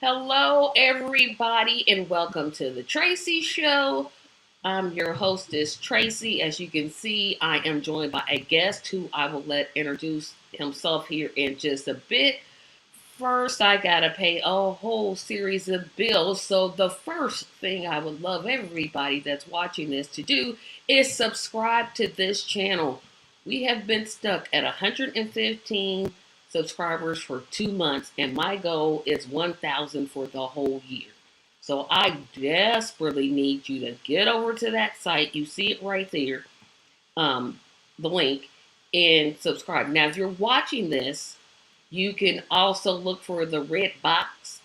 Hello, everybody, and welcome to the Tracy Show. I'm your hostess, Tracy. As you can see, I am joined by a guest who I will let introduce himself here in just a bit. First, I gotta pay a whole series of bills. So, the first thing I would love everybody that's watching this to do is subscribe to this channel. We have been stuck at 115 subscribers for 2 months, and my goal is 1,000 for the whole year. So, I desperately need you to get over to that site. You see it right there, um, the link, and subscribe. Now, if you're watching this, you can also look for the red box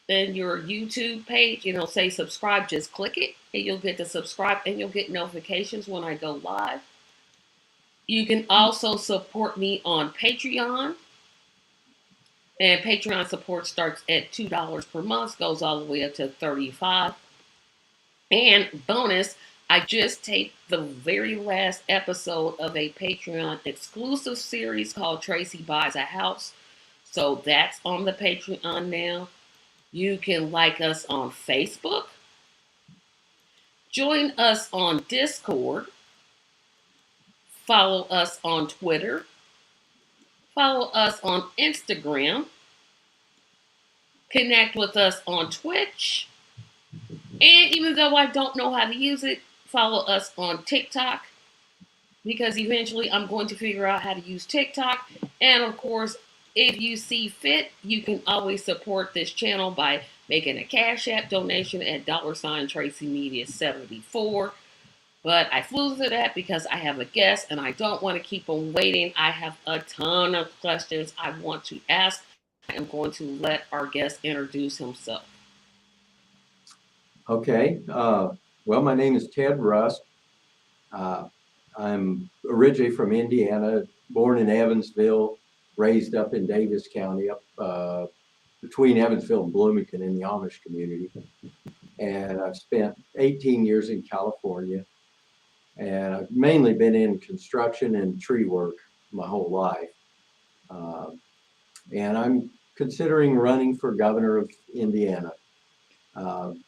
in your YouTube page. Say subscribe. Just click it, and you'll get to subscribe, and you'll get notifications when I go live. You can also support me on Patreon, and Patreon support starts at $2 per month, goes all the way up to $35. And bonus, I just taped the very last episode of a Patreon exclusive series called Tracy Buys a House. So that's on the Patreon now. You can like us on Facebook. Join us on Discord. Follow us on Twitter. Follow us on Instagram. Connect with us on Twitch. And even though I don't know how to use it, follow us on TikTok, because eventually I'm going to figure out how to use TikTok. And of course, if you see fit, you can always support this channel by making a Cash App donation at $TRACYMedia74. But I flew to that because I have a guest and I don't want to keep them waiting. I have a ton of questions I want to ask. I am going to let our guest introduce himself. Okay. Well, my name is Ted Rusk. I'm originally from Indiana, born in Evansville, raised up in Davis County, up between Evansville and Bloomington in the Amish community. And I've spent 18 years in California. And I've mainly been in construction and tree work my whole life. And I'm considering running for governor of Indiana. I'm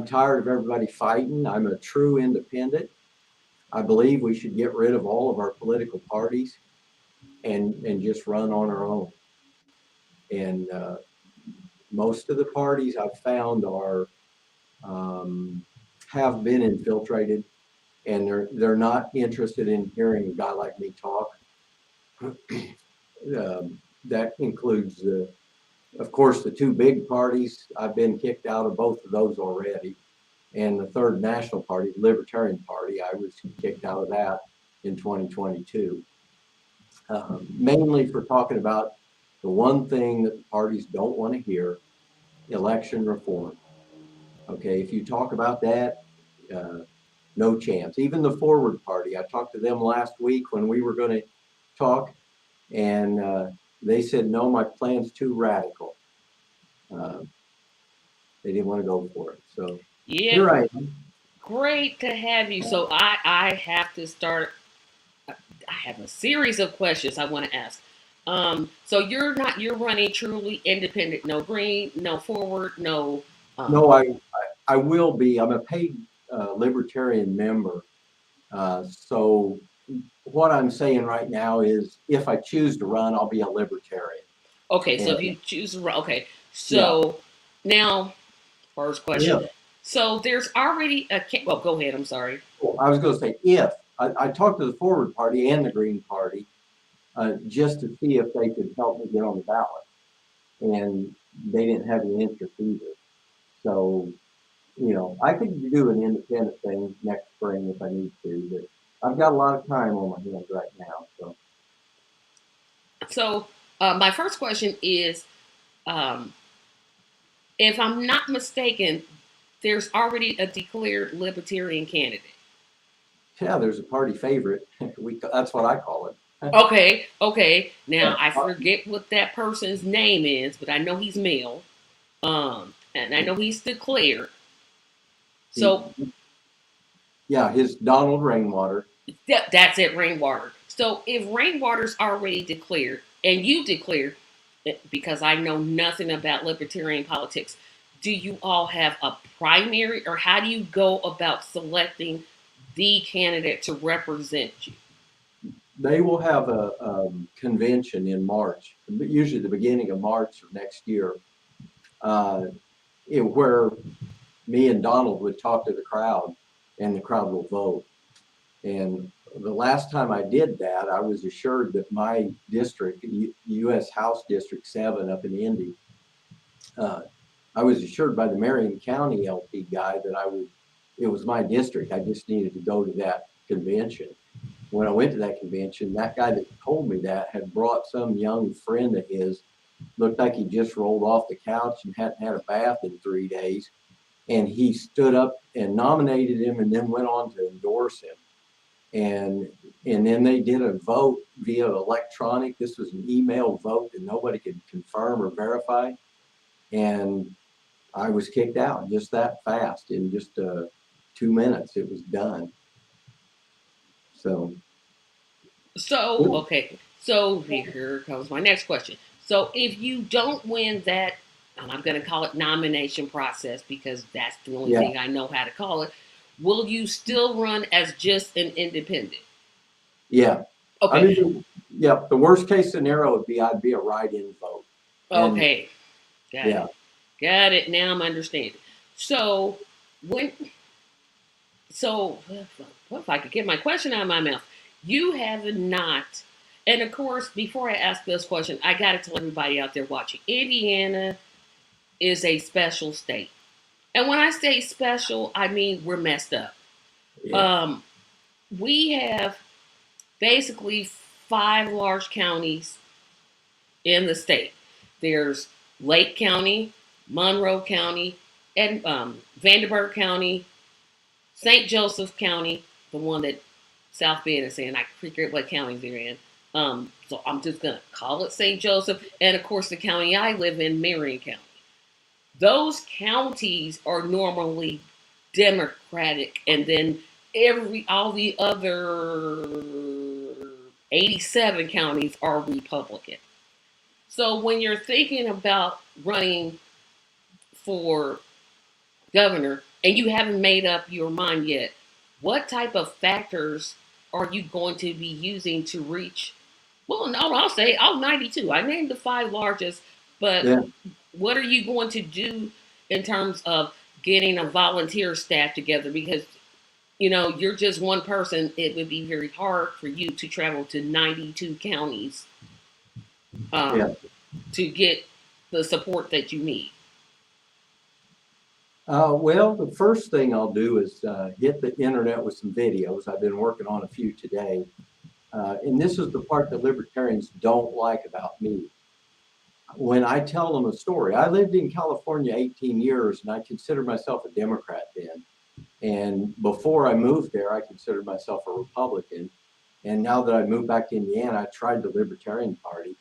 tired of everybody fighting. I'm a true independent. I believe we should get rid of all of our political parties and just run on our own. And most of the parties I've found are have been infiltrated, and they're not interested in hearing a guy like me talk. That includes of course, the two big parties. I've been kicked out of both of those already. And the third national party, the Libertarian Party, I was kicked out of that in 2022. Mainly for talking about the one thing that the parties don't want to hear, election reform. Okay, if you talk about that, no chance. Even the Forward Party, I talked to them last week when we were going to talk, and they said, no, my plan's too radical. They didn't want to go for it. So Yeah, here I am. great to have you. So I have to start. I have a series of questions I want to ask. So you're running truly independent, no green, no forward, no. No, I will be. I'm a paid libertarian member. So what I'm saying right now is if I choose to run, I'll be a libertarian. Okay, so if you choose to run, okay. So now, first question. Yeah. So there's already a. Well, go ahead. I'm sorry. Well, I was going to say if I talked to the Forward Party and the Green Party just to see if they could help me get on the ballot, and they didn't have any interest either. So, I could do an independent thing next spring if I need to, but I've got a lot of time on my hands right now. So my first question is, um, if I'm not mistaken, there's already a declared libertarian candidate. Yeah, there's a party favorite. That's what I call it. Okay. Now I forget what that person's name is, but I know he's male. And I know he's declared. So yeah, his Donald Rainwater. That's it, Rainwater. So if Rainwater's already declared and you declared, because I know nothing about libertarian politics. Do you all have a primary, or how do you go about selecting the candidate to represent you? They will have a convention in March, usually the beginning of March of next year, uh, where me and Donald would talk to the crowd, and the crowd will vote. And the last time I did that, I was assured that my district, U.S. House District 7 up in Indy, uh, I was assured by the Marion County LP guy that it was my district. I just needed to go to that convention. When I went to that convention, that guy that told me that had brought some young friend of his, looked like he just rolled off the couch and hadn't had a bath in 3 days. And he stood up and nominated him and then went on to endorse him. And then they did a vote via electronic. This was an email vote that nobody could confirm or verify. And I was kicked out just that fast. In just 2 minutes, it was done. So Okay. So here comes my next question. So if you don't win that, and I'm going to call it nomination process because that's the only thing I know how to call it, will you still run as just an independent? Yeah. Okay. I mean, yeah, the worst case scenario would be I'd be a write-in vote. Okay. Got it. Now I'm understanding. So what if I could get my question out of my mouth? You have not, and of course, before I ask this question, I got to tell everybody out there watching, Indiana is a special state. And when I say special, I mean we're messed up. Yeah. We have basically 5 large counties in the state. There's Lake County, Monroe County, and Vanderburgh County, St. Joseph County, the one that South Bend is in. I forget what county they're in. So I'm just going to call it St. Joseph. And of course, the county I live in, Marion County. Those counties are normally Democratic, and then all the other 87 counties are Republican. So when you're thinking about running for governor and you haven't made up your mind yet, what type of factors are you going to be using to reach? Well, no, I'll say all 92. I named the 5 largest, but what are you going to do in terms of getting a volunteer staff together? Because you're just one person. It would be very hard for you to travel to 92 counties to get the support that you need. Well, the first thing I'll do is hit the internet with some videos. I've been working on a few today. And this is the part that libertarians don't like about me. When I tell them a story, I lived in California 18 years and I considered myself a Democrat then. And before I moved there, I considered myself a Republican. And now that I moved back to Indiana, I tried the Libertarian Party.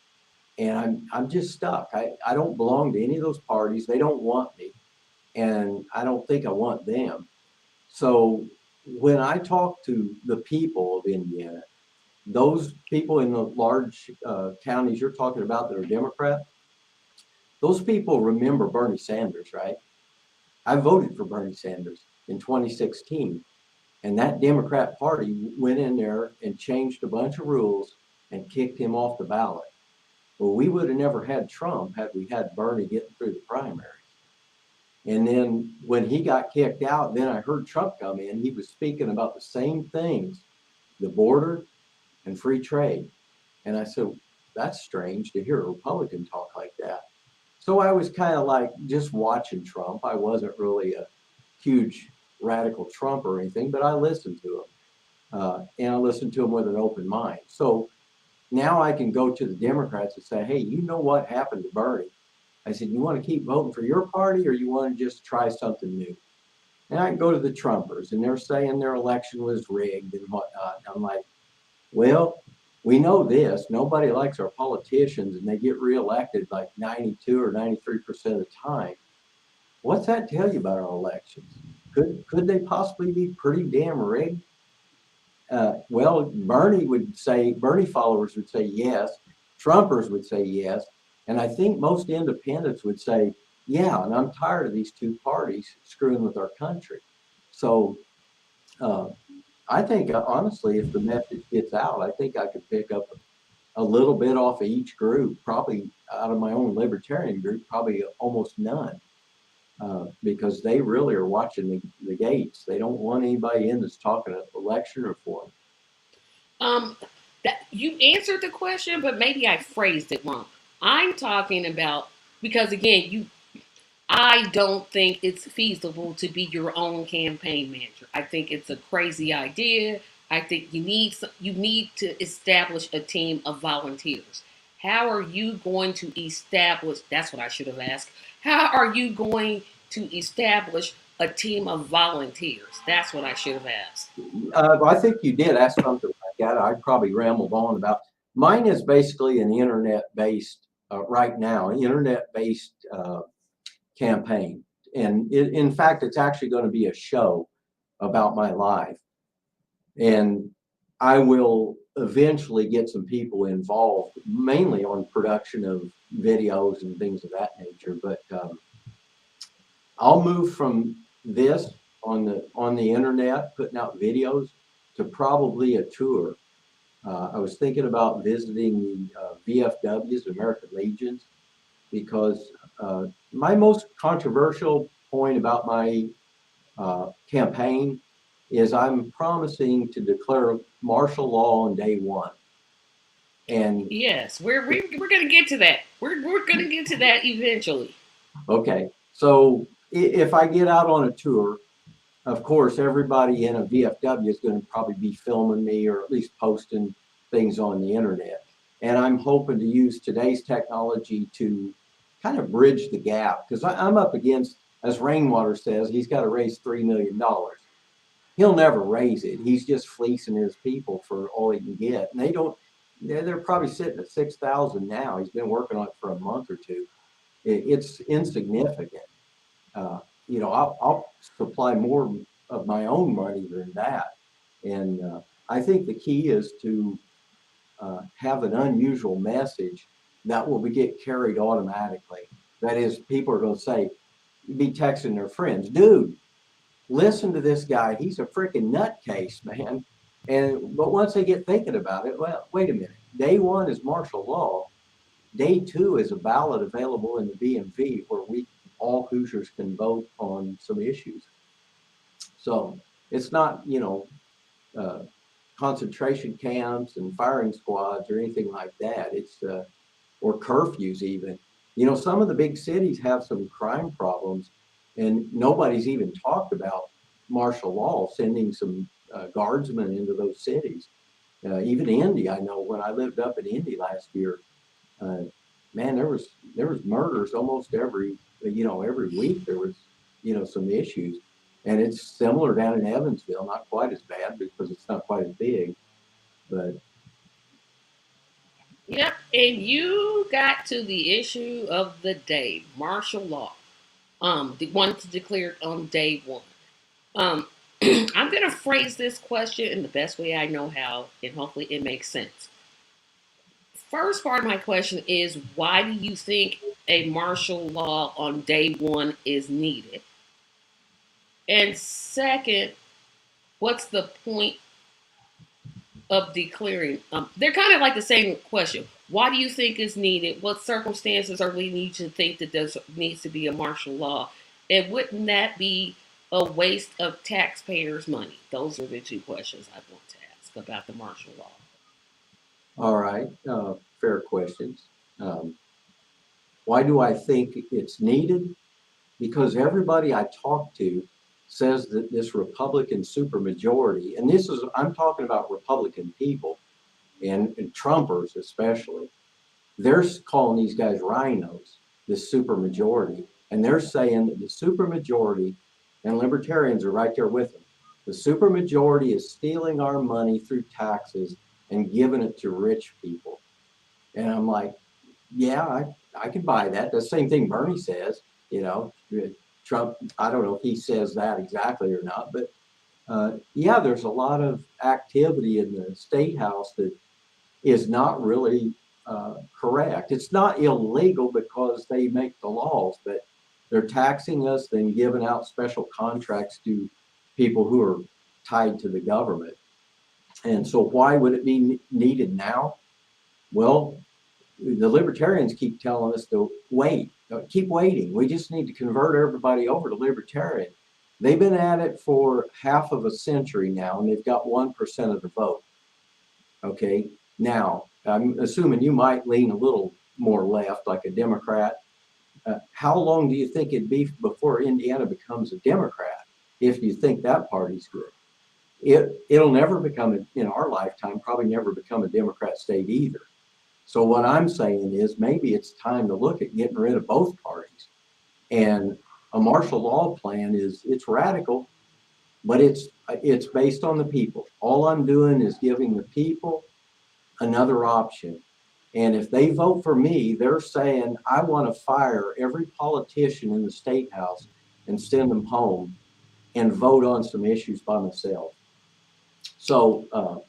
And I'm just stuck. I don't belong to any of those parties. They don't want me. And I don't think I want them. So when I talk to the people of Indiana, those people in the large counties you're talking about that are Democrat, those people remember Bernie Sanders, right? I voted for Bernie Sanders in 2016. And that Democrat Party went in there and changed a bunch of rules and kicked him off the ballot. Well, we would have never had Trump had we had Bernie getting through the primaries. And then when he got kicked out, then I heard Trump come in. He was speaking about the same things, the border and free trade. And I said, that's strange to hear a Republican talk like that. So I was kind of like just watching Trump. I wasn't really a huge radical Trump or anything, but I listened to him. And I listened to him with an open mind. So now I can go to the Democrats and say, hey, you know what happened to Bernie? I said, you want to keep voting for your party or you want to just try something new? And I can go to the Trumpers and they're saying their election was rigged and whatnot. And I'm like, well, we know this. Nobody likes our politicians and they get reelected like 92 or 93% of the time. What's that tell you about our elections? Could they possibly be pretty damn rigged? Well, Bernie followers would say yes. Trumpers would say yes. And I think most independents would say, yeah, and I'm tired of these two parties screwing with our country. So uh, I think, honestly, if the message gets out, I think I could pick up a little bit off of each group, probably out of my own libertarian group, probably almost none, because they really are watching the gates. They don't want anybody in that's talking election reform. Um, that you answered the question, but maybe I phrased it wrong. I'm talking about because again, I don't think it's feasible to be your own campaign manager. I think it's a crazy idea. I think you need to establish a team of volunteers. How are you going to establish? That's what I should have asked. How are you going to establish a team of volunteers? That's what I should have asked. I think you did ask something like that. I probably rambled on about. Mine is basically an internet-based, right now, an internet-based campaign. And in fact, it's actually going to be a show about my life. And I will eventually get some people involved, mainly on production of videos and things of that nature. But I'll move from this on the internet, putting out videos, to probably a tour. I was thinking about visiting the VFWs, American Legions, because my most controversial point about my campaign is I'm promising to declare martial law on day one. And Yes, we're going to get to that. We're going to get to that eventually. okay, so if I get out on a tour, of course, everybody in a VFW is going to probably be filming me or at least posting things on the internet. And I'm hoping to use today's technology to kind of bridge the gap, because I'm up against, as Rainwater says, he's got to raise $3 million. He'll never raise it. He's just fleecing his people for all he can get. And they're probably sitting at 6,000 now. He's been working on it for a month or two. It's insignificant. I'll supply more of my own money than that. And I think the key is to have an unusual message that will get carried automatically. That is, people are going to say, be texting their friends, dude, listen to this guy. He's a freaking nutcase, man. But once they get thinking about it, well, wait a minute. Day one is martial law. Day two is a ballot available in the BMV where all Hoosiers can vote on some issues. So it's not, uh, concentration camps and firing squads or anything like that. It's or curfews even. Some of the big cities have some crime problems, and nobody's even talked about martial law sending some guardsmen into those cities. Even Indy, I know when I lived up in Indy last year, uh, man, there was murders almost every week. There was some issues, and it's similar down in Evansville. Not quite as bad because it's not quite as big, but Yep, and you got to the issue of the day, martial law. The one to declare on day one. Um, I'm going to phrase this question in the best way I know how, and hopefully it makes sense. First part of my question is why do you think a martial law on day one is needed? And second, what's the point of declaring? They're kind of like the same question. Why do you think it's needed? What circumstances are leading you to think that there needs to be a martial law? And wouldn't that be a waste of taxpayers' money? Those are the two questions I want to ask about the martial law. all right, fair questions. Um, why do I think it's needed? Because everybody I talk to says that this Republican supermajority, and I'm talking about Republican people and Trumpers especially, they're calling these guys rhinos, this supermajority, and they're saying that the supermajority, and libertarians are right there with them, the supermajority is stealing our money through taxes and giving it to rich people. And I'm like, yeah, I can buy that. The same thing Bernie says, you know, Trump, I don't know if he says that exactly or not, but yeah, there's a lot of activity in the state house that is not really correct. It's not illegal because they make the laws, but they're taxing us, then giving out special contracts to people who are tied to the government. And so, why would it be needed now? Well, the libertarians keep telling us to wait, keep waiting. We just need to convert everybody over to libertarian. They've been at it for half of a century now, and they've got 1% of the vote. Okay, now I'm assuming you might lean a little more left, like a Democrat. How long do you think it'd be before Indiana becomes a Democrat? If you think that party's good, it'll never become in our lifetime. Probably never become a Democrat state either. So what I'm saying is maybe it's time to look at getting rid of both parties. And a martial law plan it's radical, but it's based on the people. All I'm doing is giving the people another option. And if they vote for me, they're saying I want to fire every politician in the state house and send them home and vote on some issues by myself. So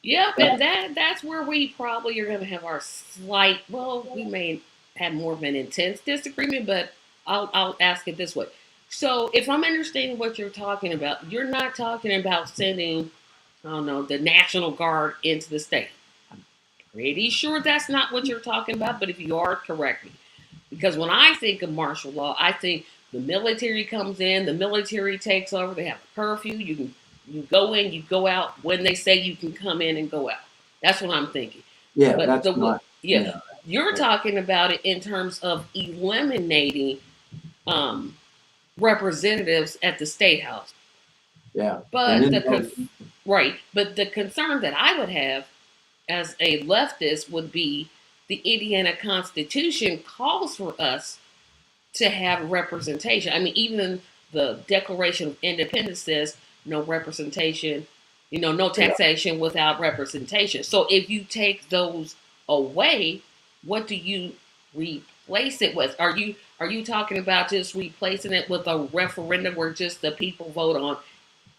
Yep, and that's where we probably are going to have our slight. Well, we may have more of an intense disagreement, but I'll ask it this way. So, if I'm understanding what you're talking about, you're not talking about sending, I don't know, the National Guard into the state. I'm pretty sure that's not what you're talking about, but if you are, correct me. Because when I think of martial law, I think the military comes in, the military takes over, they have a curfew, you go in, you go out when they say you can come in and go out. That's what I'm thinking. yeah, But that's not. yeah, you're talking about it in terms of eliminating um, representatives at the state house. Yeah, and But then right, but the concern that I would have as a leftist would be the Indiana Constitution calls for us to have representation. I mean, even the Declaration of Independence says no representation, no yeah, taxation without representation. So if you take those away, what do you replace it with? Are you talking about just replacing it with a referendum where just the people vote on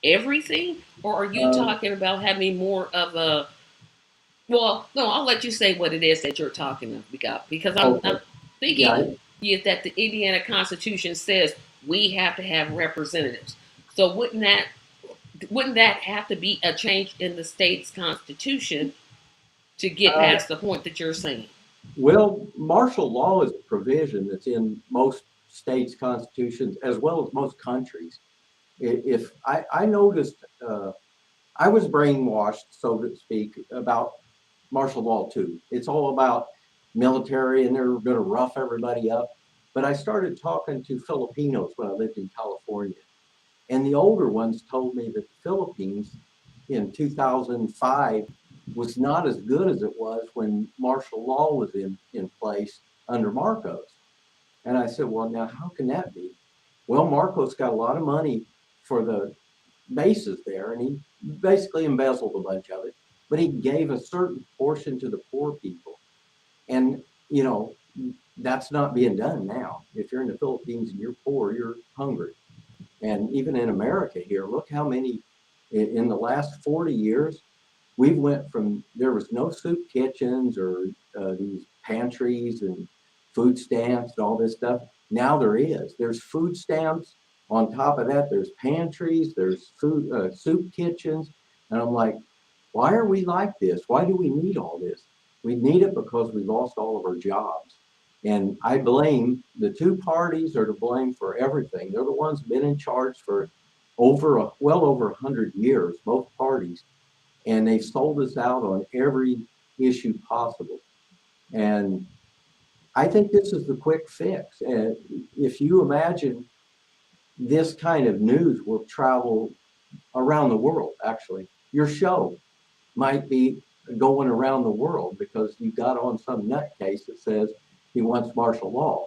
everything, or are you uh, talking about having more of a, well, no, I'll let you say what it is that you're talking about because I'm okay, yeah, thinking that the Indiana Constitution says we have to have representatives. So wouldn't that have to be a change in the state's constitution to get uh, past the point that you're saying? well, martial law is a provision that's in most states' constitutions as well as most countries. If I noticed, I was brainwashed, so to speak, about martial law too. It's all about military and they're going to rough everybody up. But I started talking to Filipinos when I lived in California. And the older ones told me that the Philippines in 2005 was not as good as it was when martial law was in place under Marcos. And I said, well, now how can that be? Well, Marcos got a lot of money for the bases there, and he basically embezzled a bunch of it, but he gave a certain portion to the poor people. And, you know, that's not being done now. If you're in the Philippines and you're poor, you're hungry. And even in America here, look how many in the last 40 years, we've went from there was no soup kitchens or these pantries and food stamps and all this stuff. Now there is. There's food stamps. On top of that, there's pantries, there's food soup kitchens, and I'm like, why are we like this? Why do we need all this? We need it because we lost all of our jobs. And I blame the two parties are to blame for everything. They're the ones been in charge for well over 100 years, both parties, and they've sold us out on every issue possible. And I think this is the quick fix. And if you imagine this kind of news will travel around the world, actually, your show might be going around the world because you got on some nutcase that says he wants martial law.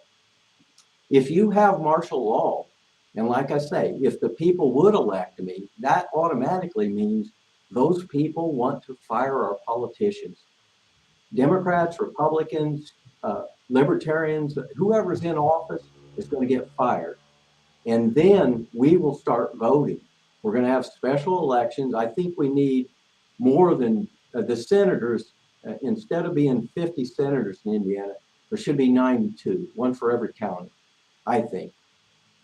If you have martial law, and like I say, if the people would elect me, that automatically means those people want to fire our politicians. Democrats, Republicans, libertarians, whoever's in office is going to get fired. And then we will start voting. We're going to have special elections. I think we need more than the senators. Instead of being 50 senators in Indiana, there should be 92, one for every county, I think.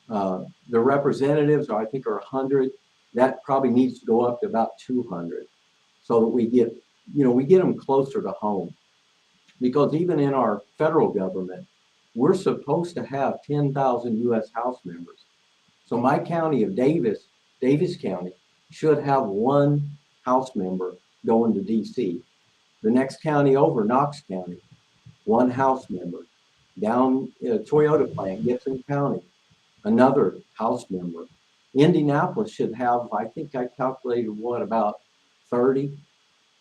The representatives, I think, are 100. That probably needs to go up to about 200 so that we get, we get them closer to home. Because even in our federal government, we're supposed to have 10,000 U.S. House members. So my county of Davis County, should have one House member going to D.C. The next county over, Knox County, one House member. Down Toyota plant, Gibson County, another House member. Indianapolis should have, I think I calculated about 30,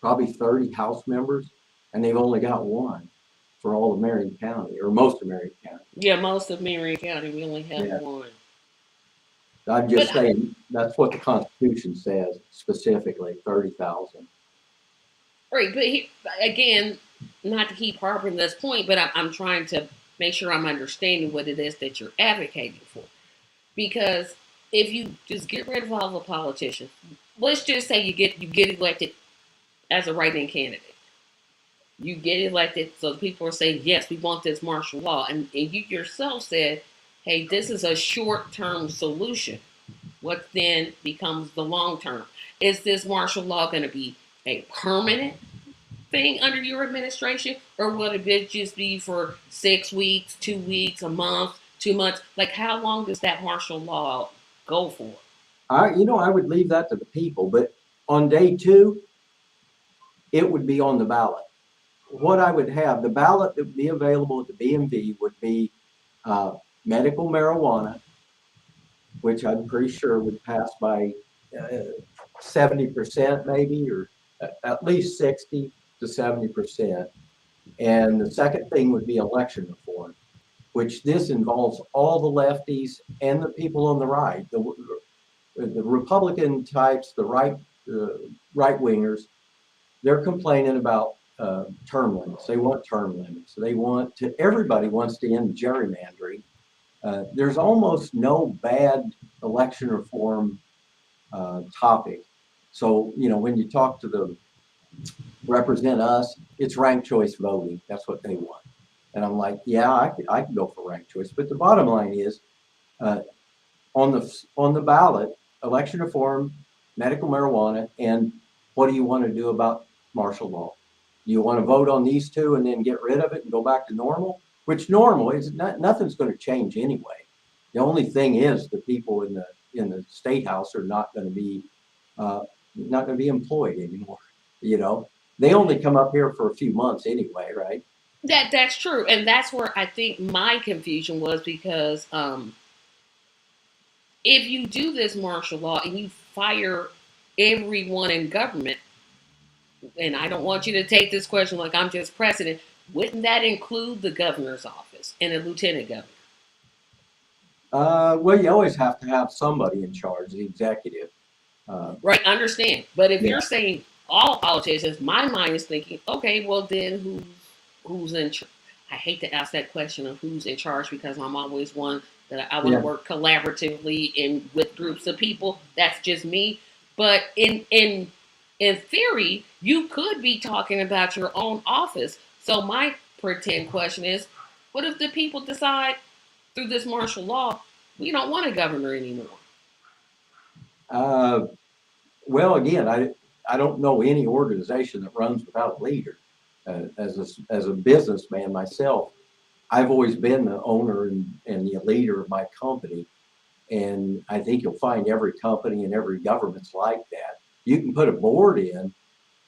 probably 30 House members, and they've only got one for all of Marion County, or most of Marion County. Yeah, most of Marion County, we only have one. I'm just saying, that's what the Constitution says, specifically, 30,000. Right, but again, not to keep harping this point, but I'm trying to make sure I'm understanding what it is that you're advocating for. Because if you just get rid of all the politicians, let's just say you get elected as a write-in candidate. You get elected, so people are saying, yes, we want this martial law. And you yourself said, hey, this is a short-term solution. What then becomes the long-term? Is this martial law going to be a permanent thing under your administration? Or will it just be for 6 weeks, 2 weeks, a month, 2 months? Like, how long does that martial law go for? I would leave that to the people, but on day 2, it would be on the ballot. What I would have, the ballot that would be available at the BMV would be medical marijuana, which I'm pretty sure would pass by 70% maybe, or at least 60 to 70%. And the second thing would be election reform, which this involves all the lefties and the people on the right, the Republican types, the right wingers. They're complaining about term limits. They want term limits. Everybody wants to end gerrymandering. There's almost no bad election reform topic. So, when you talk to the represent us, it's ranked choice voting. That's what they want. And I'm like, yeah, I can go for ranked choice. But the bottom line is, on the ballot, election reform, medical marijuana, and what do you want to do about martial law? You want to vote on these two and then get rid of it and go back to normal? Which normal is nothing's going to change anyway. The only thing is the people in the state house are not going to be employed anymore. They only come up here for a few months anyway, right? That's true, and that's where I think my confusion was, because if you do this martial law and you fire everyone in government, and I don't want you to take this question like I'm just president, wouldn't that include the governor's office and a lieutenant governor? Well, you always have to have somebody in charge, the executive. Right, understand. But if you're saying all politicians, my mind is thinking, okay, well then who's in charge? I hate to ask that question of who's in charge, because I'm always one that I want to work collaboratively with groups of people. That's just me. But in theory, you could be talking about your own office. So my pretend question is, what if the people decide through this martial law, we don't want a governor anymore? Well, again, I don't know any organization that runs without a leader. As a businessman myself, I've always been the owner and the leader of my company. And I think you'll find every company and every government's like that. You can put a board in,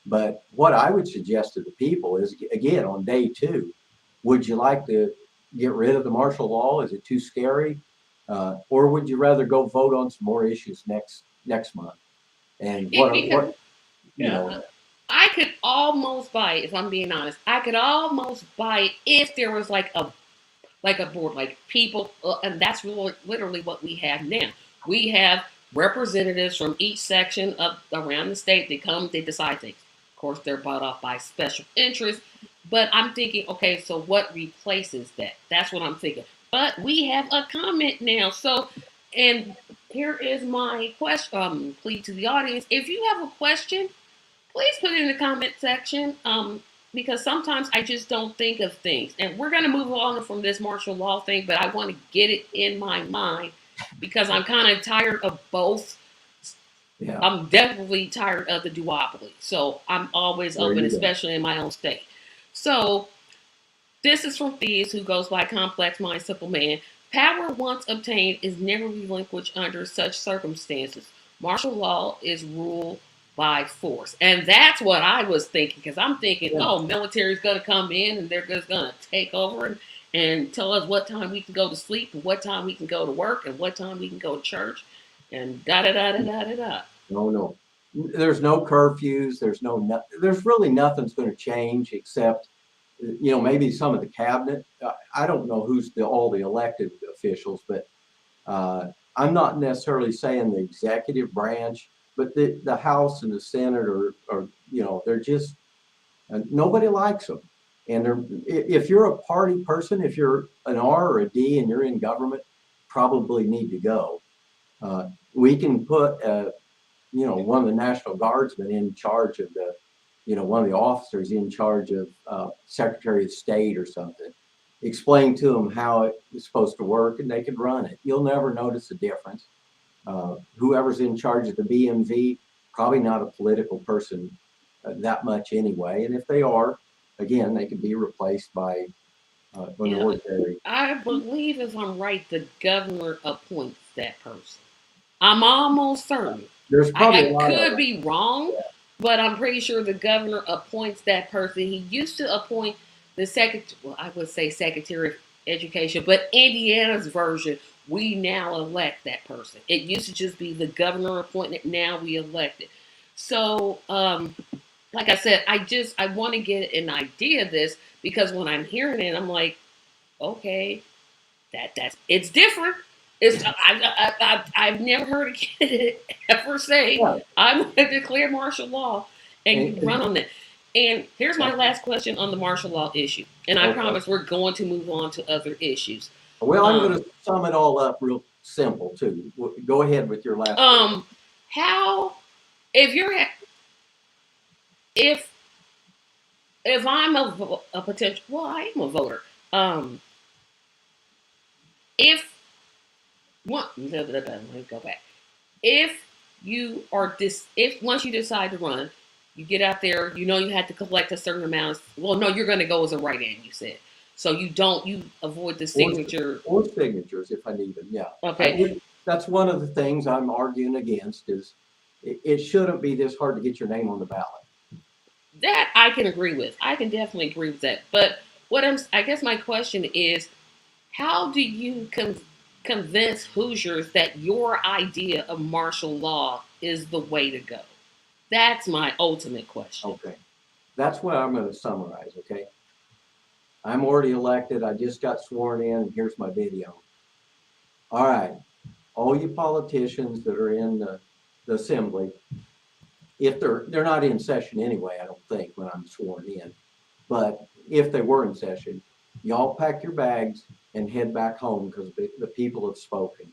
but what I would suggest to the people is, again, on day 2, would you like to get rid of the martial law? Is it too scary? Or would you rather go vote on some more issues next month? And I could almost buy it, if I'm being honest. I could almost buy it if there was like a board, like people, and that's literally what we have now. We have representatives from each section of around the state. They come, they decide things. Of course, they're bought off by special interests. But I'm thinking, okay, so what replaces that? That's what I'm thinking. But we have a comment now. So, and here is my question, plea to the audience. If you have a question, please put it in the comment section. because sometimes I just don't think of things. And we're going to move on from this martial law thing, but I want to get it in my mind because I'm kind of tired of both. Yeah. I'm definitely tired of the duopoly. So I'm always There open, you go. especially in my own state. So this is from Thieves, who goes by Complex Mind Simple Man. Power once obtained is never relinquished under such circumstances. Martial law is ruled by force. And that's what I was thinking, because I'm thinking, Yeah. oh, military's going to come in and they're just going to take over and tell us what time we can go to sleep and what time we can go to work and what time we can go to church and da da da da da da da. No. There's no curfews. There's really nothing's going to change except, maybe some of the cabinet. I don't know who's all the elected officials, but I'm not necessarily saying the executive branch, but the House and the Senate are they're just, nobody likes them. And if you're a party person, if you're an R or a D and you're in government, probably need to go. We can put one of the National Guardsmen in charge of one of the officers in charge of Secretary of State or something. Explain to them how it's supposed to work, and they can run it. You'll never notice a difference. Whoever's in charge of the BMV, probably not a political person that much anyway. And if they are, again, they could be replaced by an ordinary. I believe, if I'm right, the governor appoints that person. I'm almost certain. There's probably a I lot of could them. be wrong, but I'm pretty sure the governor appoints that person. He used to appoint the secretary, well, I would say Secretary of Education, but Indiana's version, we now elect that person. It used to just be the governor appointed, now we elect it. So, like I said, I want to get an idea of this, because when I'm hearing it, I'm like, okay, that's it's different. I've never heard a kid ever say, Yeah. I'm going to declare martial law, and you run on that. And here's my last question on the martial law issue. And I promise we're going to move on to other issues. Well, I'm going to sum it all up real simple too. Go ahead with your last. How, if you're, if I'm a potential, well, I am a voter. If one, let me go back. If you are if once you decide to run, you get out there, you had to collect a certain amount. Well, no, you're going to go as a write-in, you said. So you avoid the signature. Or signatures if I need them, yeah. Okay. That's one of the things I'm arguing against is it shouldn't be this hard to get your name on the ballot. That I can agree with. I can definitely agree with that. But I guess my question is, how do you convince Hoosiers that your idea of martial law is the way to go? That's my ultimate question. Okay. That's what I'm going to summarize, okay? I'm already elected. I just got sworn in, and here's my video. All right. All you politicians that are in the assembly, if they're not in session anyway, I don't think, when I'm sworn in. But if they were in session, y'all pack your bags and head back home, because the people have spoken.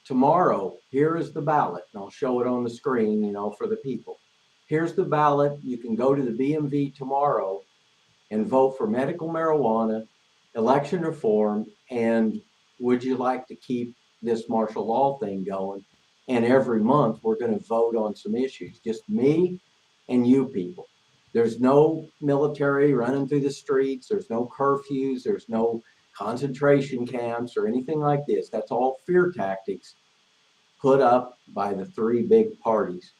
Tomorrow, here is the ballot, and I'll show it on the screen, for the people. Here's the ballot. You can go to the BMV tomorrow and vote for medical marijuana, election reform, and would you like to keep this martial law thing going? And every month we're going to vote on some issues, just me and you people. There's no military running through the streets. There's no curfews. There's no concentration camps or anything like this. That's all fear tactics put up by the three big parties.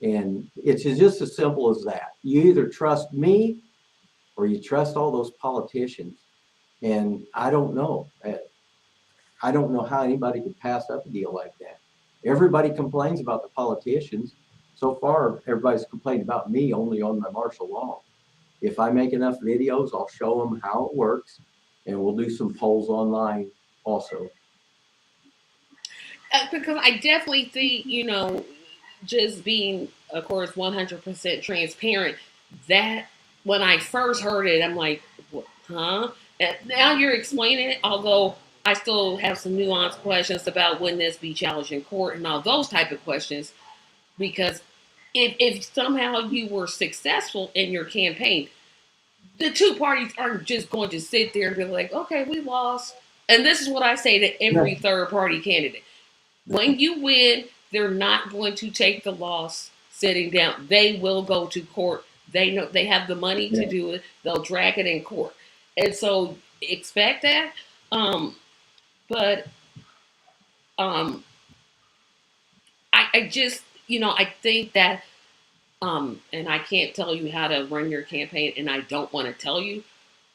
And it's just as simple as that. You either trust me or you trust all those politicians. And I don't know. I don't know how anybody could pass up a deal like that. Everybody complains about the politicians. So far, everybody's complained about me only on my martial law. If I make enough videos, I'll show them how it works, and we'll do some polls online also. Because I definitely think, just being, of course, 100% transparent, that when I first heard it, I'm like, what, huh? And now you're explaining it, although I still have some nuanced questions about when this be challenged in court and all those type of questions, because if somehow you were successful in your campaign, the two parties aren't just going to sit there and be like, okay, we lost. And this is what I say to every Yeah. third party candidate. When you win, they're not going to take the loss sitting down. They will go to court. They know they have the money to Yeah. do it. They'll drag it in court. And so expect that. But um, I just, I think that, and I can't tell you how to run your campaign, and I don't want to tell you,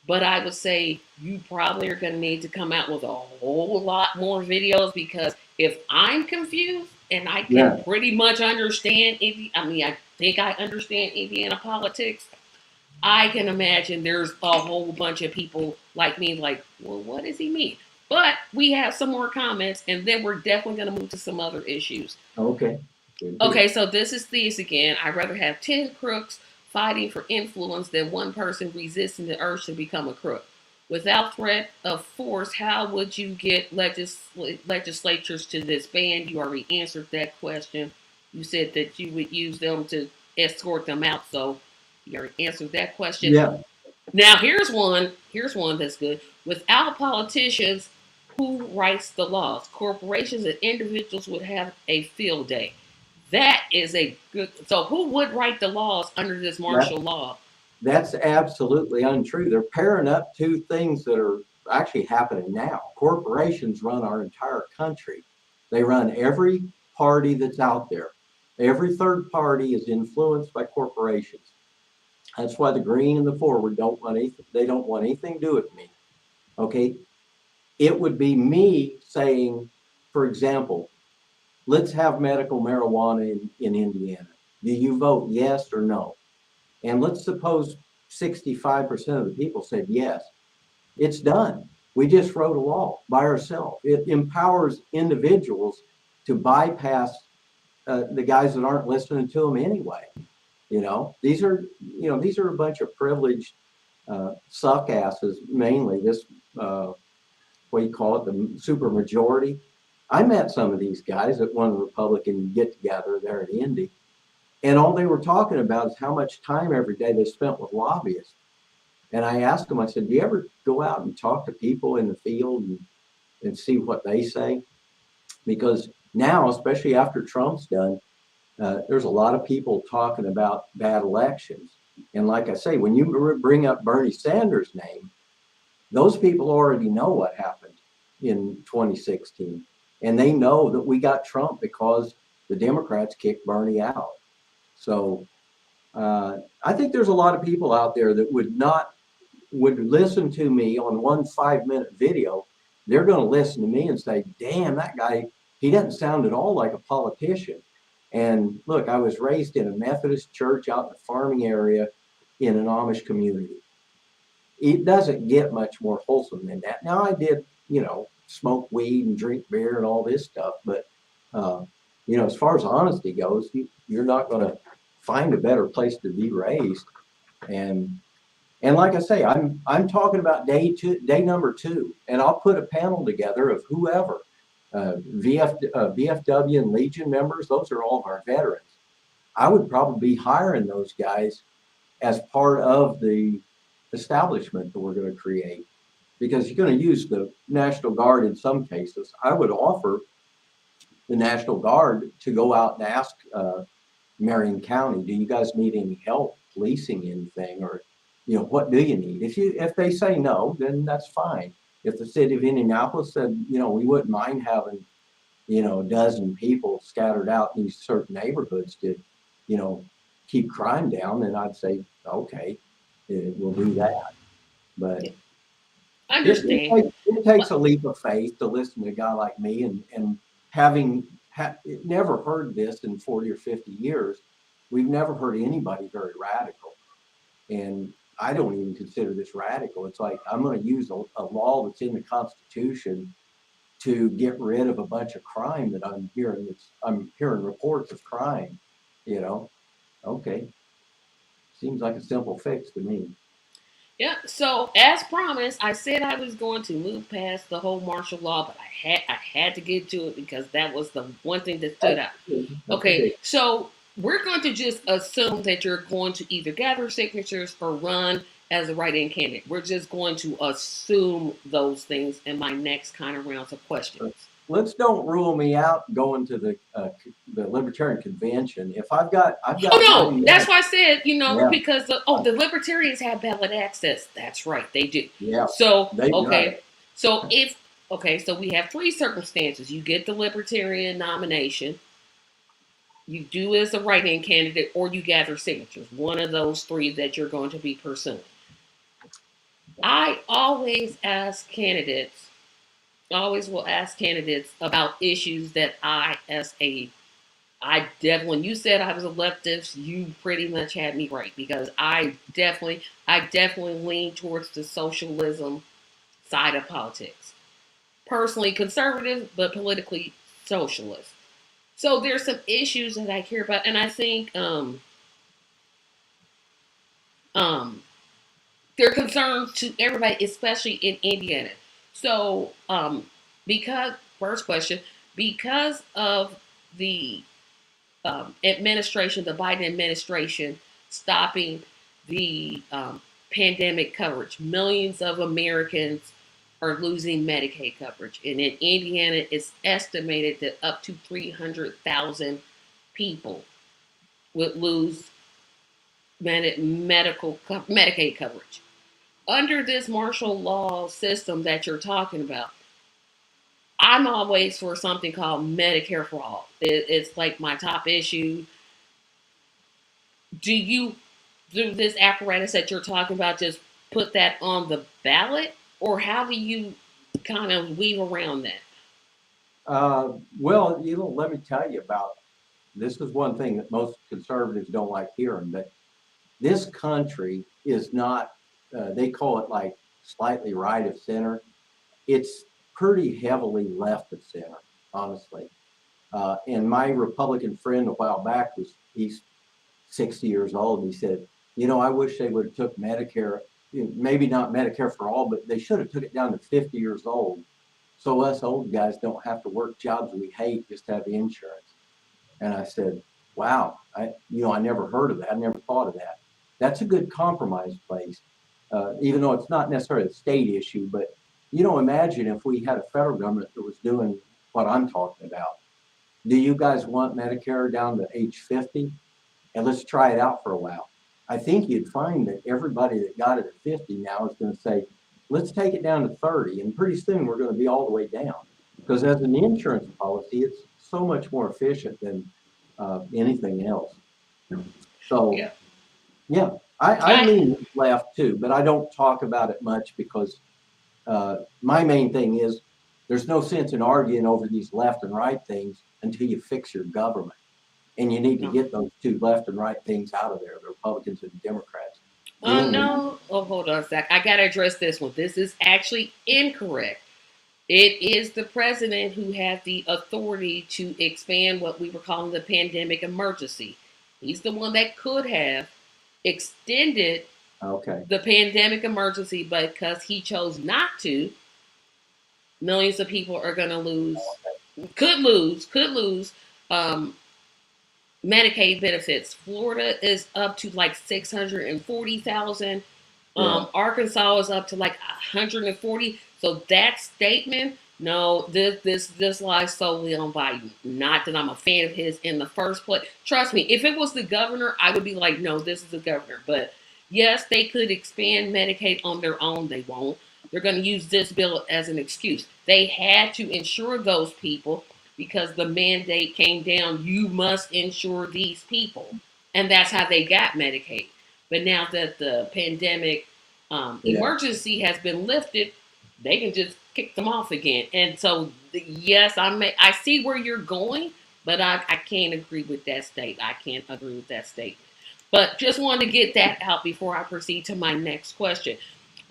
but I would say you probably are going to need to come out with a whole lot more videos, because if I'm confused and I can Yeah. pretty much understand, I think I understand Indiana politics. I can imagine there's a whole bunch of people like me, like, well, what does he mean? But we have some more comments, and then we're definitely going to move to some other issues. Okay. Good deal. Okay, so this is these again. I'd rather have 10 crooks fighting for influence than one person resisting the urge to become a crook. Without threat of force, how would you get legislatures to disband? You already answered that question. You said that you would use them to escort them out, so you already answered that question. Yeah. Now here's one. Here's one that's good. Without politicians, who writes the laws? Corporations and individuals would have a field day. That is a good. So who would write the laws under this That martial law? that's absolutely untrue. They're pairing up two things that are actually happening now. Corporations run our entire country. They run every party that's out there. Every third party is influenced by corporations. That's why the Green and the Forward don't want anything. They don't want anything to do with me. Okay, it would be me saying, for example, let's have medical marijuana in Indiana. Do you vote yes or no? And let's suppose 65% of the people said yes. It's done. We just wrote a law by ourselves. It empowers individuals to bypass the guys that aren't listening to them anyway. These are a bunch of privileged suck asses, mainly this, what do you call it, the super majority. I met some of these guys at one Republican get together there in Indy, and all they were talking about is how much time every day they spent with lobbyists. And I asked them, I said, do you ever go out and talk to people in the field and see what they say? Because now, especially after Trump's done, there's a lot of people talking about bad elections. And like I say, when you bring up Bernie Sanders' name, those people already know what happened in 2016. And they know that we got Trump because the Democrats kicked Bernie out. So I think there's a lot of people out there that would listen to me on one 5-minute video. They're going to listen to me and say, damn, that guy, he doesn't sound at all like a politician. And look, I was raised in a Methodist church out in a farming area in an Amish community. It doesn't get much more wholesome than that. Now I did, smoke weed and drink beer and all this stuff, but as far as honesty goes, you're not going to find a better place to be raised. And like I say, I'm talking about day number 2, and I'll put a panel together of whoever, VFW and Legion members. Those are all of our veterans. I would probably be hiring those guys as part of the establishment that we're going to create, because you're going to use the National Guard in some cases. I would offer the National Guard to go out and ask Marion County, do you guys need any help policing anything, or what do you need? If they say no, then that's fine. If the city of Indianapolis said, we wouldn't mind having, a dozen people scattered out in these certain neighborhoods to, keep crime down, then I'd say, okay, we'll do that. But I understand. it takes a leap of faith to listen to a guy like me, and having never heard this in 40 or 50 years, we've never heard anybody very radical. And I don't even consider this radical. It's like, I'm going to use a law that's in the Constitution to get rid of a bunch of crime that I'm hearing. I'm hearing reports of crime, Okay. Seems like a simple fix to me. Yeah. So as promised, I said I was going to move past the whole martial law, but I had to get to it because that was the one thing that stood out. Okay. So we're going to just assume that you're going to either gather signatures or run as a write-in candidate. We're just going to assume those things in my next kind of rounds of questions. Let's don't rule me out going to the Libertarian Convention. If I've got Oh no, 90 that's minutes, why I said, yeah, because the Libertarians have ballot access. That's right, they do. yeah, So they've got okay, it. so if okay, so we have three circumstances. You get the Libertarian nomination, you do as a write-in candidate, or you gather signatures. One of those three that you're going to be pursuing. I always ask candidates, always will ask candidates about issues that I definitely, when you said I was a leftist, you pretty much had me right, because I definitely lean towards the socialism side of politics. Personally conservative, but politically socialist. So there's some issues that I care about, and I think um they're concerns to everybody, especially in Indiana. So because first question, because of the administration, the Biden administration stopping the pandemic coverage. Millions of Americans are losing Medicaid coverage. And in Indiana, it's estimated that up to 300,000 people would lose Medicaid coverage. Under this martial law system that you're talking about, I'm always for something called Medicare for all. It's like my top issue. Do you, through this apparatus that you're talking about, just put that on the ballot, or how do you kind of weave around that? Well, let me tell you about this. Is one thing that most conservatives don't like hearing, but this country is not. They call it like slightly right of center. It's pretty heavily left of center, honestly. And my Republican friend a while back he's 60 years old, and he said, I wish they would have took Medicare, maybe not Medicare for all, but they should have took it down to 50 years old, so us old guys don't have to work jobs we hate just to have insurance. And I said, wow, I never heard of that. I never thought of that. That's a good compromise place, even though it's not necessarily a state issue. But imagine if we had a federal government that was doing what I'm talking about. Do you guys want Medicare down to age 50? And let's try it out for a while. I think you'd find that everybody that got it at 50 now is going to say, let's take it down to 30. And pretty soon we're going to be all the way down. Because as an insurance policy, it's so much more efficient than anything else. So, yeah, I lean left too, but I don't talk about it much because my main thing is there's no sense in arguing over these left and right things until you fix your government. And you need to get those two left and right things out of there, the Republicans and the Democrats. No. Oh, hold on a sec. I got to address this one. This is actually incorrect. It is the president who has the authority to expand what we were calling the pandemic emergency. He's the one that could have extended the pandemic emergency, but because he chose not to, millions of people are going to could lose Medicaid benefits. Florida is up to like 640,000. Arkansas is up to like 140. So that statement, no, this lies solely on Biden. Not that I'm a fan of his in the first place. Trust me, if it was the governor, I would be like, no, this is the governor. But yes, they could expand Medicaid on their own. They won't. They're going to use this bill as an excuse. They had to insure those people because the mandate came down. You must insure these people. And that's how they got Medicaid. But now that the pandemic emergency has been lifted, they can just kick them off again. And so, yes, I see where you're going, but I can't agree with that state. I can't agree with that statement. But just wanted to get that out before I proceed to my next question.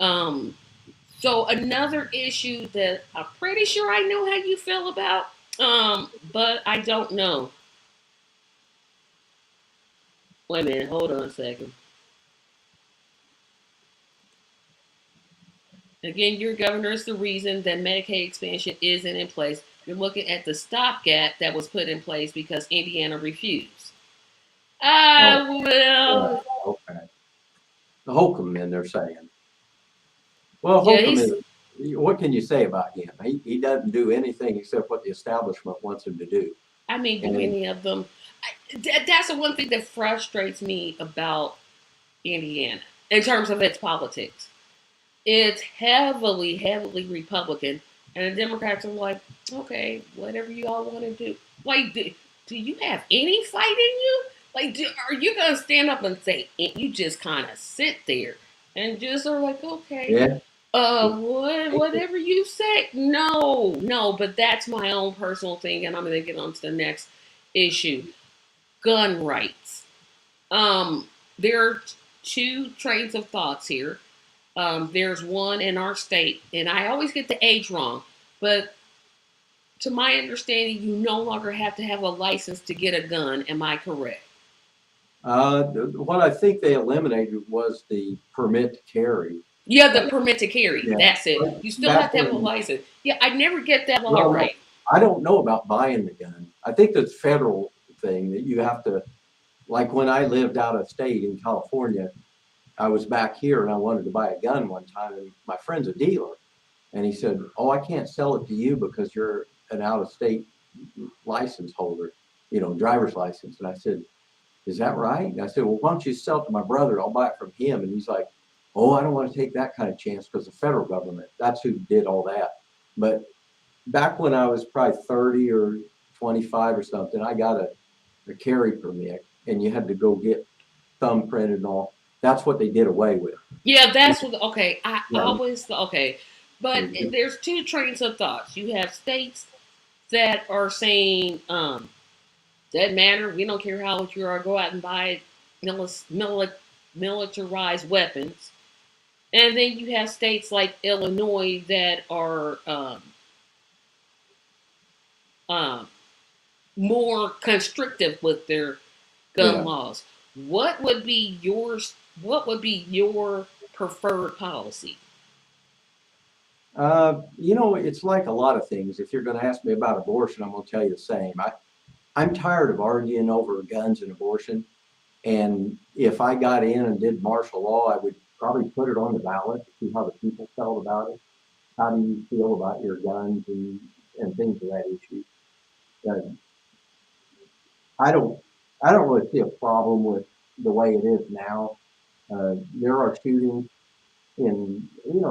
So another issue that I'm pretty sure I know how you feel about, but I don't know. Wait a minute, hold on a second. Again, your governor is the reason that Medicaid expansion isn't in place. You're looking at the stopgap that was put in place because Indiana refused. Oh, yeah, Well, okay. Holcomb, then they're saying. Well, yeah, Holcomb he's. is, what can you say about him? He doesn't do anything except what the establishment wants him to do. I mean, do And any of them? That's the one thing that frustrates me about Indiana in terms of its politics. It's heavily, heavily Republican, and the Democrats are like, okay, whatever you all want to do. Like, do you have any fight in you? Like, are you gonna stand up and say you just kind of sit there and just are like, okay, yeah, whatever you say? No, no, but that's my own personal thing, and I'm gonna get on to the next issue: gun rights. There are two trains of thoughts here. There's one in our state, and I always get the age wrong, but to my understanding, you no longer have to have a license to get a gun. Am I correct? what I think they eliminated was the permit to carry. Yeah, the Uh, permit to carry. yeah, That's it. but You still have back to have a when, license. Yeah, I never get that law well, no, right. I don't know about buying the gun. I think that's federal thing that you have to, like when I lived out of state in California, I was back here and I wanted to buy a gun one time, and my friend's a dealer, and he said, "Oh, I can't sell it to you because you're an out of state license holder, driver's license." And I said, "Is that right?" And I said, "Well, why don't you sell it to my brother? I'll buy it from him." And he's like, "Oh, I don't want to take that kind of chance because the federal government, that's who did all that." But back when I was probably 30 or 25 or something, I got a carry permit, and you had to go get thumbprinted and all. That's what they did away with. Yeah, that's what. Okay, I Yeah, always okay, but there's two trains of thoughts. You have states that are saying, doesn't matter. We don't care how old you are. Go out and buy militarized weapons. And then you have states like Illinois that are um, more constrictive with their gun yeah. laws. What would be yours? What would be your preferred policy? It's like a lot of things. If you're going to ask me about abortion, I'm going to tell you the same. I'm tired of arguing over guns and abortion. And if I got in and did martial law, I would probably put it on the ballot to see how the people felt about it. How do you feel about your guns and things of that issue? Uh, I don't I don't really see a problem with the way it is now. There are shootings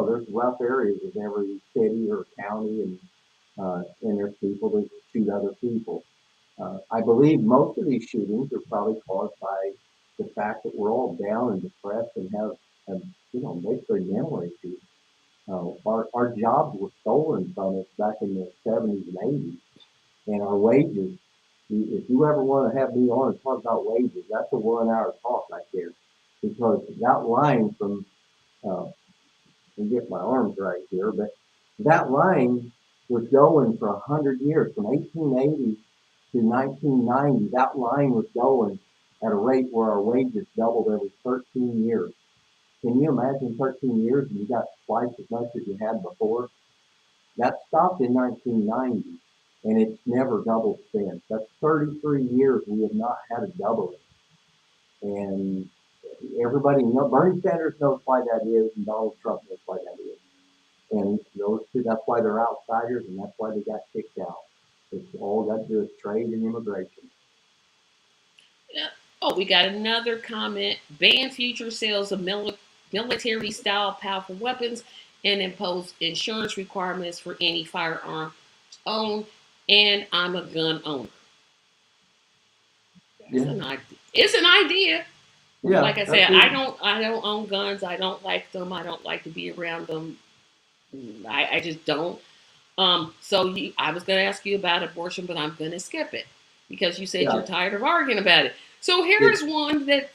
there's rough areas in every city or county, and there's people that shoot other people. I believe most of these shootings are probably caused by the fact that we're all down and depressed and have basically mental issues. Our jobs were stolen from us back in the 70s and 80s, and our wages. If you ever want to have me on and talk about wages, that's a 1 hour talk right there, because that line from uh, and get my arms right here, but that line was going for 100 years, from 1880 to 1990. That line was going at a rate where our wages doubled every 13 years. Can you imagine 13 years and you got twice as much as you had before? That stopped in 1990, and it's never doubled since. That's 33 years we have not had a doubling. And everybody knows, Bernie Sanders knows why that is, and Donald Trump knows why that is. And those two, that's why they're outsiders, and that's why they got kicked out. It's all got to do with trade and immigration. Yeah. Oh, we got another comment. Ban future sales of military style powerful weapons and impose insurance requirements for any firearm owned. And I'm a gun owner. That's Yeah, an idea. It's an idea. yeah, Like I that's said, it. I don't own guns. I don't like them. I don't like to be around them. I just don't. I was going to ask you about abortion, but I'm going to skip it because you said you're Yeah, tired of arguing about it. So it's here's one that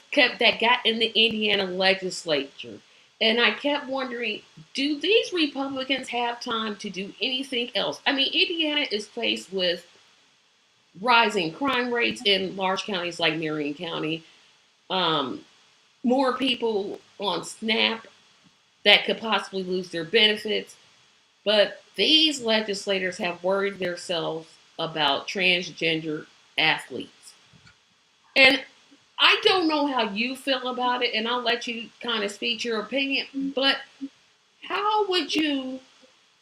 got in the Indiana legislature, and I kept wondering, do these Republicans have time to do anything else? I mean, Indiana is faced with rising crime rates in large counties like Marion County, um, more people on SNAP that could possibly lose their benefits. But these legislators have worried themselves about transgender athletes. And I don't know how you feel about it, and I'll let you kind of speak your opinion, but how would you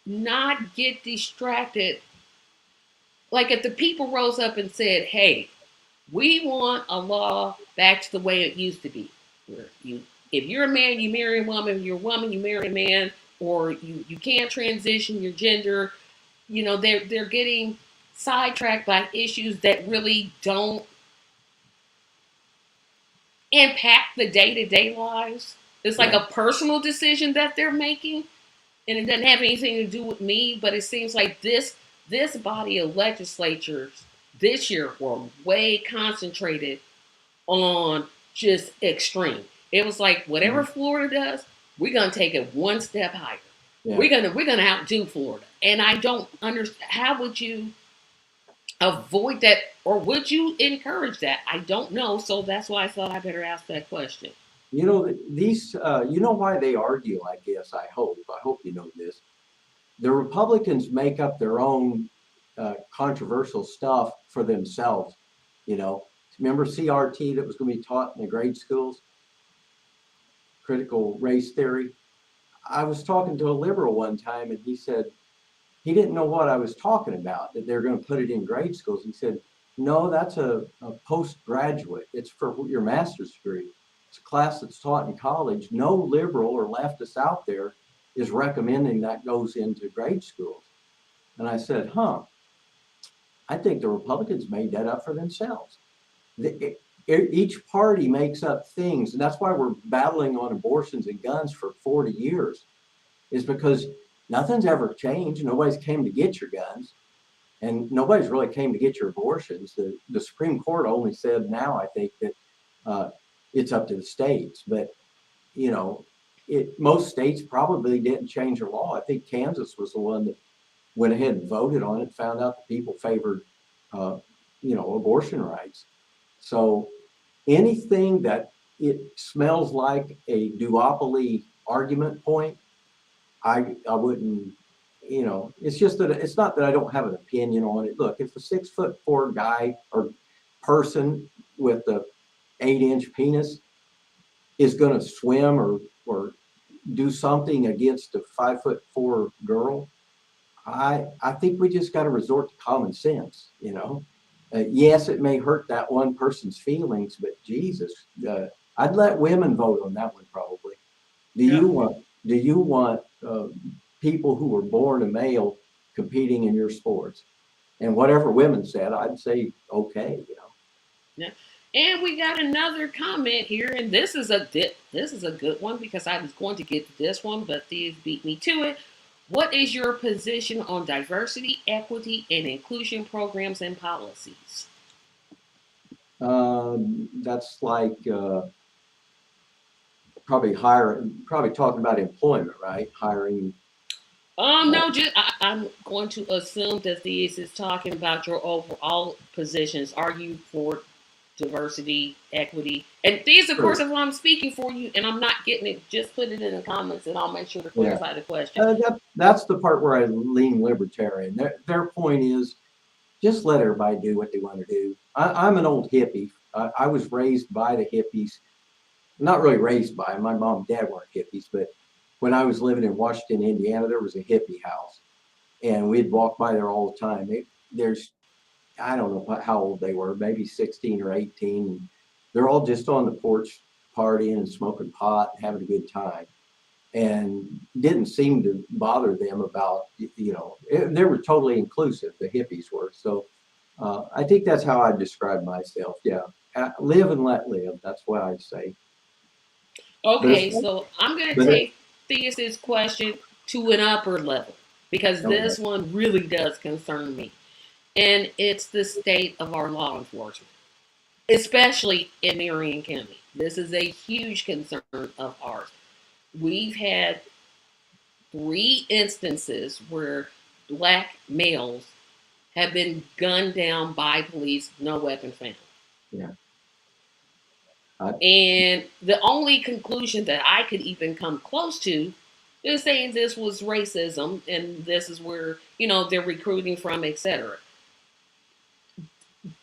not get distracted? Like if the people rose up and said, hey, we want a law back to the way it used to be. Where if you're a man, you marry a woman. If you're a woman, you marry a man, or you can't transition your gender. They're getting sidetracked by issues that really don't impact the day to day lives. It's like Yeah. a personal decision that they're making, and it doesn't have anything to do with me. But it seems like this body of legislatures this year were way concentrated on just extreme. It was like whatever Mhm. Florida does, we're gonna take it one step higher. Yeah. We're gonna outdo Florida. And I don't understand how would you avoid that, or would you encourage that? I don't know. So that's why I thought I better ask that question. You know, these, you know why they argue, I guess, I hope. I hope you know this. The Republicans make up their own controversial stuff for themselves. You know, remember CRT that was going to be taught in the grade schools, critical race theory? I was talking to a liberal one time and he said he didn't know what I was talking about, that they're going to put it in grade schools. He said, no, that's a postgraduate. It's for your master's degree. It's a class that's taught in college. No liberal or leftist out there is recommending that goes into grade schools. And I said, huh, I think the Republicans made that up for themselves. Each party makes up things. And that's why we're battling on abortions and guns for 40 years, is because nothing's ever changed. Nobody's came to get your guns, and nobody's really came to get your abortions. The Supreme Court only said now, I think, that uh, it's up to the states. But, you know, most states probably didn't change their law. I think Kansas was the one that went ahead and voted on it, found out that people favored, uh, abortion rights. So anything that it smells like a duopoly argument point, I wouldn't, it's just that it's not that I don't have an opinion on it. Look, if a 6'4" guy or person with a 8-inch penis is going to swim or do something against a 5'4" girl, I think we just got to resort to common sense. Yes, it may hurt that one person's feelings, but Jesus, I'd let women vote on that one probably. Do Yeah. you want do you want people who were born a male competing in your sports? And whatever women said, I'd say okay. Yeah. And we got another comment here, and this is a good one because I was going to get to this one, but these beat me to it. What is your position on diversity, equity, and inclusion programs and policies? That's like probably talking about employment, right? Hiring. No, just I'm going to assume that this is talking about your overall positions. Are you for diversity, equity, and these, of course, Sure. if I'm speaking for you and I'm not getting it, just put it in the comments and I'll make sure to Yeah. clarify the question. That's the part where I lean libertarian. Their point is just let everybody do what they want to do. I'm an old hippie. I was raised by the hippies, not really raised by them. My mom and dad weren't hippies, but when I was living in Washington, Indiana, there was a hippie house, and we'd walk by there all the time. I don't know how old they were, maybe 16 or 18. They're all just on the porch partying and smoking pot, having a good time, and didn't seem to bother them about, they were totally inclusive. The hippies were. So I think that's how I describe myself. Yeah. Live and let live. That's what I'd say. But Okay, so I'm going to but take Theus's question to an upper level because okay. this one really does concern me, and it's the state of our law enforcement, especially in Marion County. This is a huge concern of ours. We've had 3 instances where black males have been gunned down by police, no weapon found. Yeah. I, And the only conclusion that I could even come close to is saying this was racism and this is where, they're recruiting from, etc.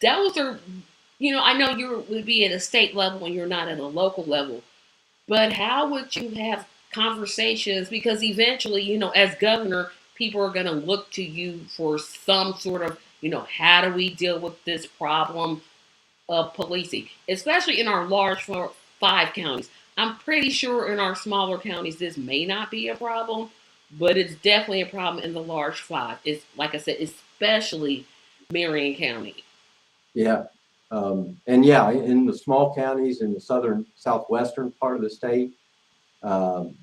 Those are I know you would be at a state level when you're not at a local level, but how would you have conversations? Because eventually, as governor, people are going to look to you for some sort of, how do we deal with this problem of policing, especially in our large 5 counties. I'm pretty sure in our smaller counties, this may not be a problem, but it's definitely a problem in the large 5. It's like I said, especially Marion County. Yeah. And yeah, in the small counties in the southwestern part of the state, um,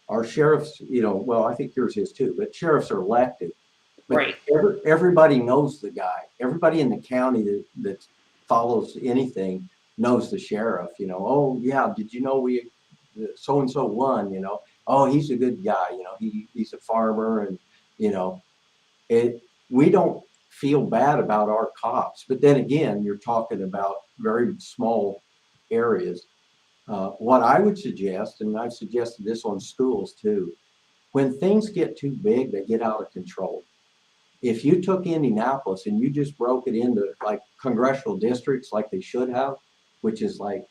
our sheriffs, well, I think yours is too, but sheriffs are elected. But Right. everybody knows the guy. Everybody in the county that follows anything knows the sheriff. Oh yeah, did you know we so and so won? Oh, he's a good guy. He's a farmer, and you know it. We don't feel bad about our cops, but then again, you're talking about very small areas. What I would suggest, and I've suggested this on schools too, when things get too big, they get out of control. If you took Indianapolis and you just broke it into like congressional districts like they should have, which is like,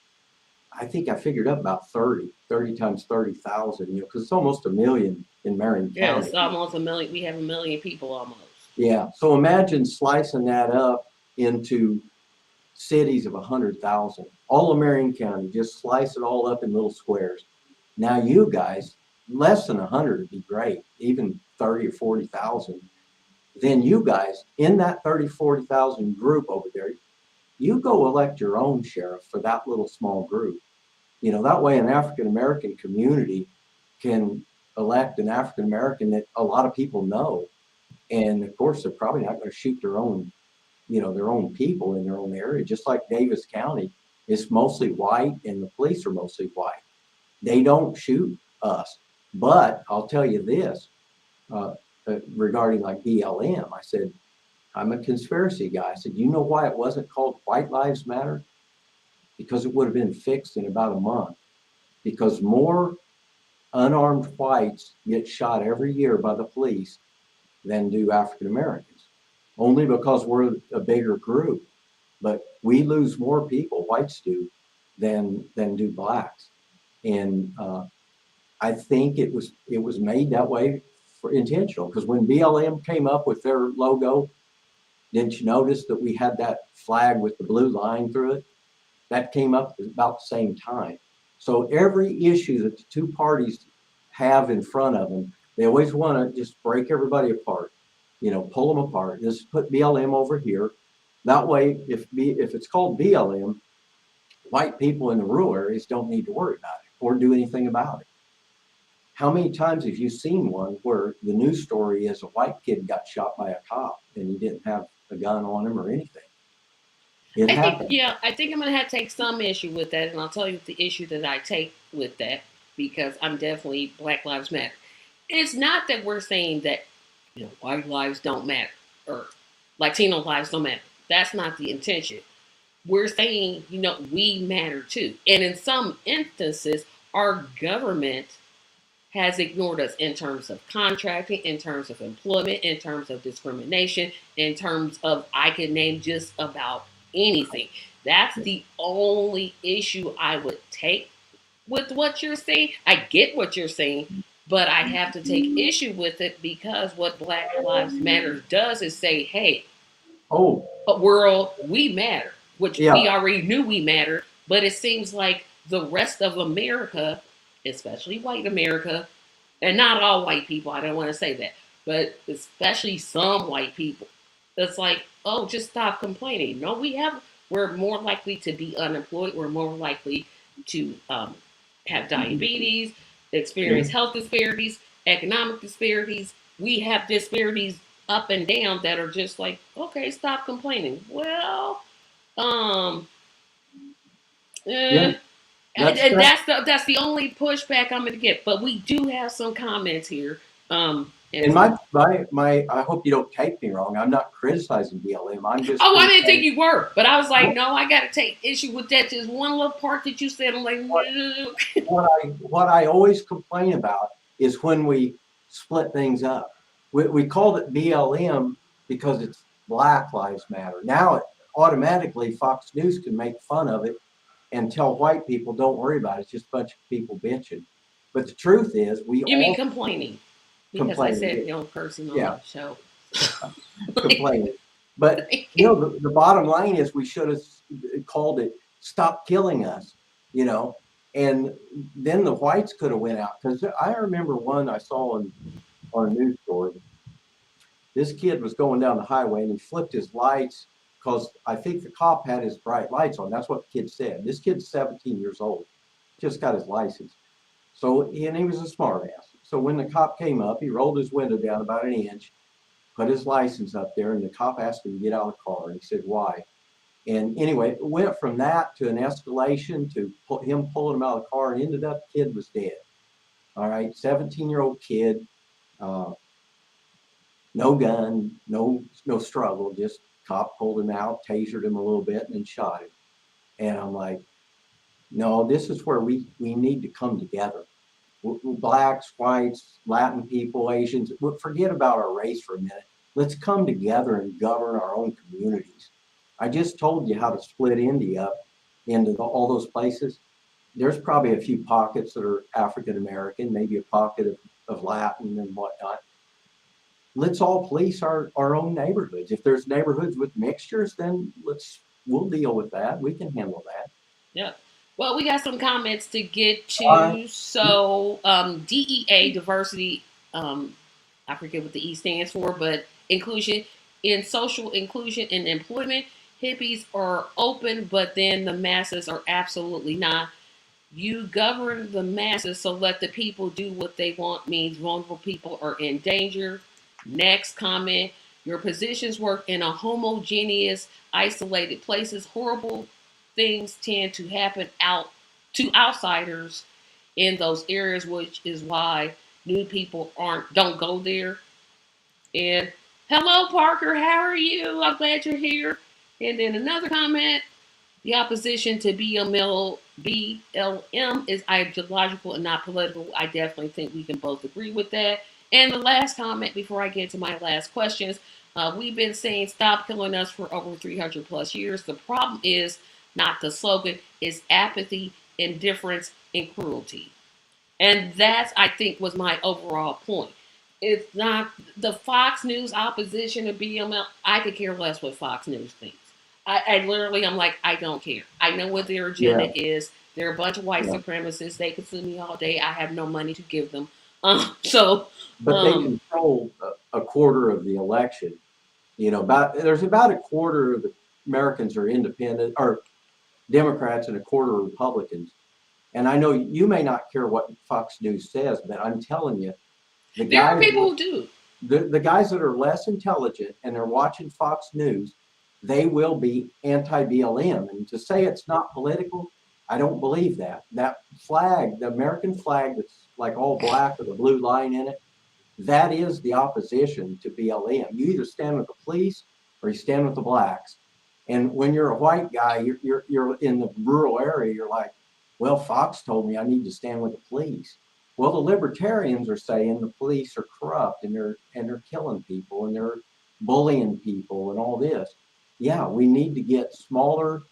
I think I figured up about 30 times 30,000, because it's almost a million in Marion Yeah, County. it's almost a million. We have a million people almost. Yeah. So imagine slicing that up into cities of 100,000, all of Marion County, just slice it all up in little squares. Now you guys, less than 100 would be great, even 30 or 40,000. Then you guys in that 30, 40,000 group over there, you go elect your own sheriff for that little small group. That way an African American community can elect an African American that a lot of people know. And of course, they're probably not going to shoot their own people in their own area. Just like Davis County is mostly white and the police are mostly white. They don't shoot us. But I'll tell you this, regarding like BLM, I said, I'm a conspiracy guy. I said, you know why it wasn't called White Lives Matter? Because it would have been fixed in about a month. Because more unarmed whites get shot every year by the police than do African Americans. Only because we're a bigger group. But we lose more people, whites do, than do blacks. And I think it was made that way for intentional. Because when BLM came up with their logo, didn't you notice that we had that flag with the blue line through it? That came up at about the same time. So every issue that the two parties have in front of them, they always want to just break everybody apart, pull them apart. Just put BLM over here. That way, if it's called BLM, white people in the rural areas don't need to worry about it or do anything about it. How many times have you seen one where the news story is a white kid got shot by a cop and he didn't have a gun on him or anything? It happens. I think I'm gonna have to take some issue with that, and I'll tell you the issue that I take with that because I'm definitely Black Lives Matter. It's not that we're saying that white lives don't matter or Latino lives don't matter. That's not the intention. We're saying we matter too, and in some instances, our government has ignored us in terms of contracting, in terms of employment, in terms of discrimination, in terms of I can name just about anything. That's the only issue I would take with what you're saying. I get what you're saying, but I have to take issue with it because what Black Lives Matter does is say, hey, world, we matter, which we already knew we matter, but it seems like the rest of America, especially white America, and not all white people, I don't want to say that, but especially some white people, it's like, oh, just stop complaining. No, we're more likely to be unemployed. We're more likely to have diabetes, experience health disparities, economic disparities. We have disparities up and down that are just like, okay, stop complaining. Well, that's the only pushback I'm going to get. But we do have some comments here. And I hope you don't take me wrong. I'm not criticizing BLM. I'm just. Oh, I didn't think you were, but I was like, no, I got to take issue with that. Just one little part that you said. I'm like, no. What I always complain about is when we split things up. We called it BLM because it's Black Lives Matter. Now automatically Fox News can make fun of it and tell white people, don't worry about it. It's just a bunch of people bitching. But the truth is, we You mean all complaining? Because I complaining. said no cursing on Yeah, the show. complaining. But you know, the bottom line is we should have called it "Stop Killing Us," you know, and then the whites could have went out, because I remember one I saw on a news story. This kid was going down the highway and he flipped his lights because I think the cop had his bright lights on. That's what the kid said. This kid's 17 years old, just got his license. So, and he was a smart ass. So when the cop came up, he rolled his window down about an inch, put his license up there, and the cop asked him to get out of the car. And he said, why? And anyway, it went from that to an escalation to him pulling him out of the car, and ended up the kid was dead. All right, 17-year-old kid, no gun, no struggle, just cop pulled him out, tasered him a little bit, and then shot him. And I'm like, no, this is where we need to come together. Blacks, whites, Latin people, Asians, forget about our race for a minute. Let's come together and govern our own communities. I just told you how to split India up into all those places. There's probably a few pockets that are African American, maybe a pocket of Latin and whatnot. Let's all police our own neighborhoods. If there's neighborhoods with mixtures, then we'll deal with that. We can handle that. Yeah. Well, we got some comments to get All to. So, DEA, diversity, I forget what the E stands for, but inclusion in social inclusion and employment. Hippies are open, but then the masses are absolutely not. You govern the masses, so let the people do what they want means vulnerable people are in danger. Next comment, your positions work in a homogeneous, isolated places. Horrible things tend to happen out to outsiders in those areas, which is why new people don't go there. And hello, Parker, how are you? I'm glad you're here. And then another comment, the opposition to BLM is ideological and not political. I definitely think we can both agree with that. And the last comment before I get to my last questions, we've been saying stop killing us for over 300 plus years. The problem is not the slogan, it's apathy, indifference, and cruelty. And that's, I think, was my overall point. It's not the Fox News opposition to BLM. I could care less what Fox News thinks. I literally, I'm like, I don't care. I know what their agenda is. They're a bunch of white supremacists. They can sue me all day. I have no money to give them. But they control a quarter of the election. You know, there's about a quarter of the Americans are independent or Democrats and a quarter are Republicans. And I know you may not care what Fox News says, but I'm telling you, there are people who do. The guys that are less intelligent and they're watching Fox News, they will be anti-BLM. And to say it's not political, I don't believe that. That flag, the American flag that's like all black with a blue line in it, that is the opposition to BLM. You either stand with the police or you stand with the blacks. And when you're a white guy, you're in the rural area, you're like, well, Fox told me I need to stand with the police. Well, the libertarians are saying the police are corrupt and they're killing people and they're bullying people and all this. Yeah, we need to get smaller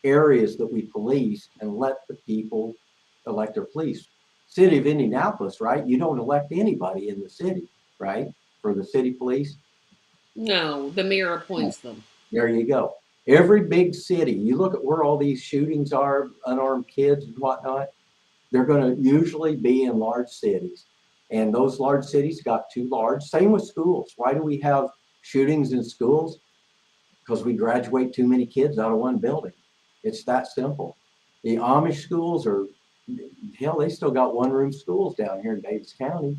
areas that we police and let the people elect their police. City of Indianapolis, right? You don't elect anybody in the city, right? For the city police. No, the mayor appoints them. There you go. Every big city, you look at where all these shootings are, unarmed kids and whatnot, they're going to usually be in large cities. And those large cities got too large. Same with schools. Why do we have shootings in schools? Because we graduate too many kids out of one building. It's that simple. The Amish schools are, hell, they still got one-room schools down here in Davis County.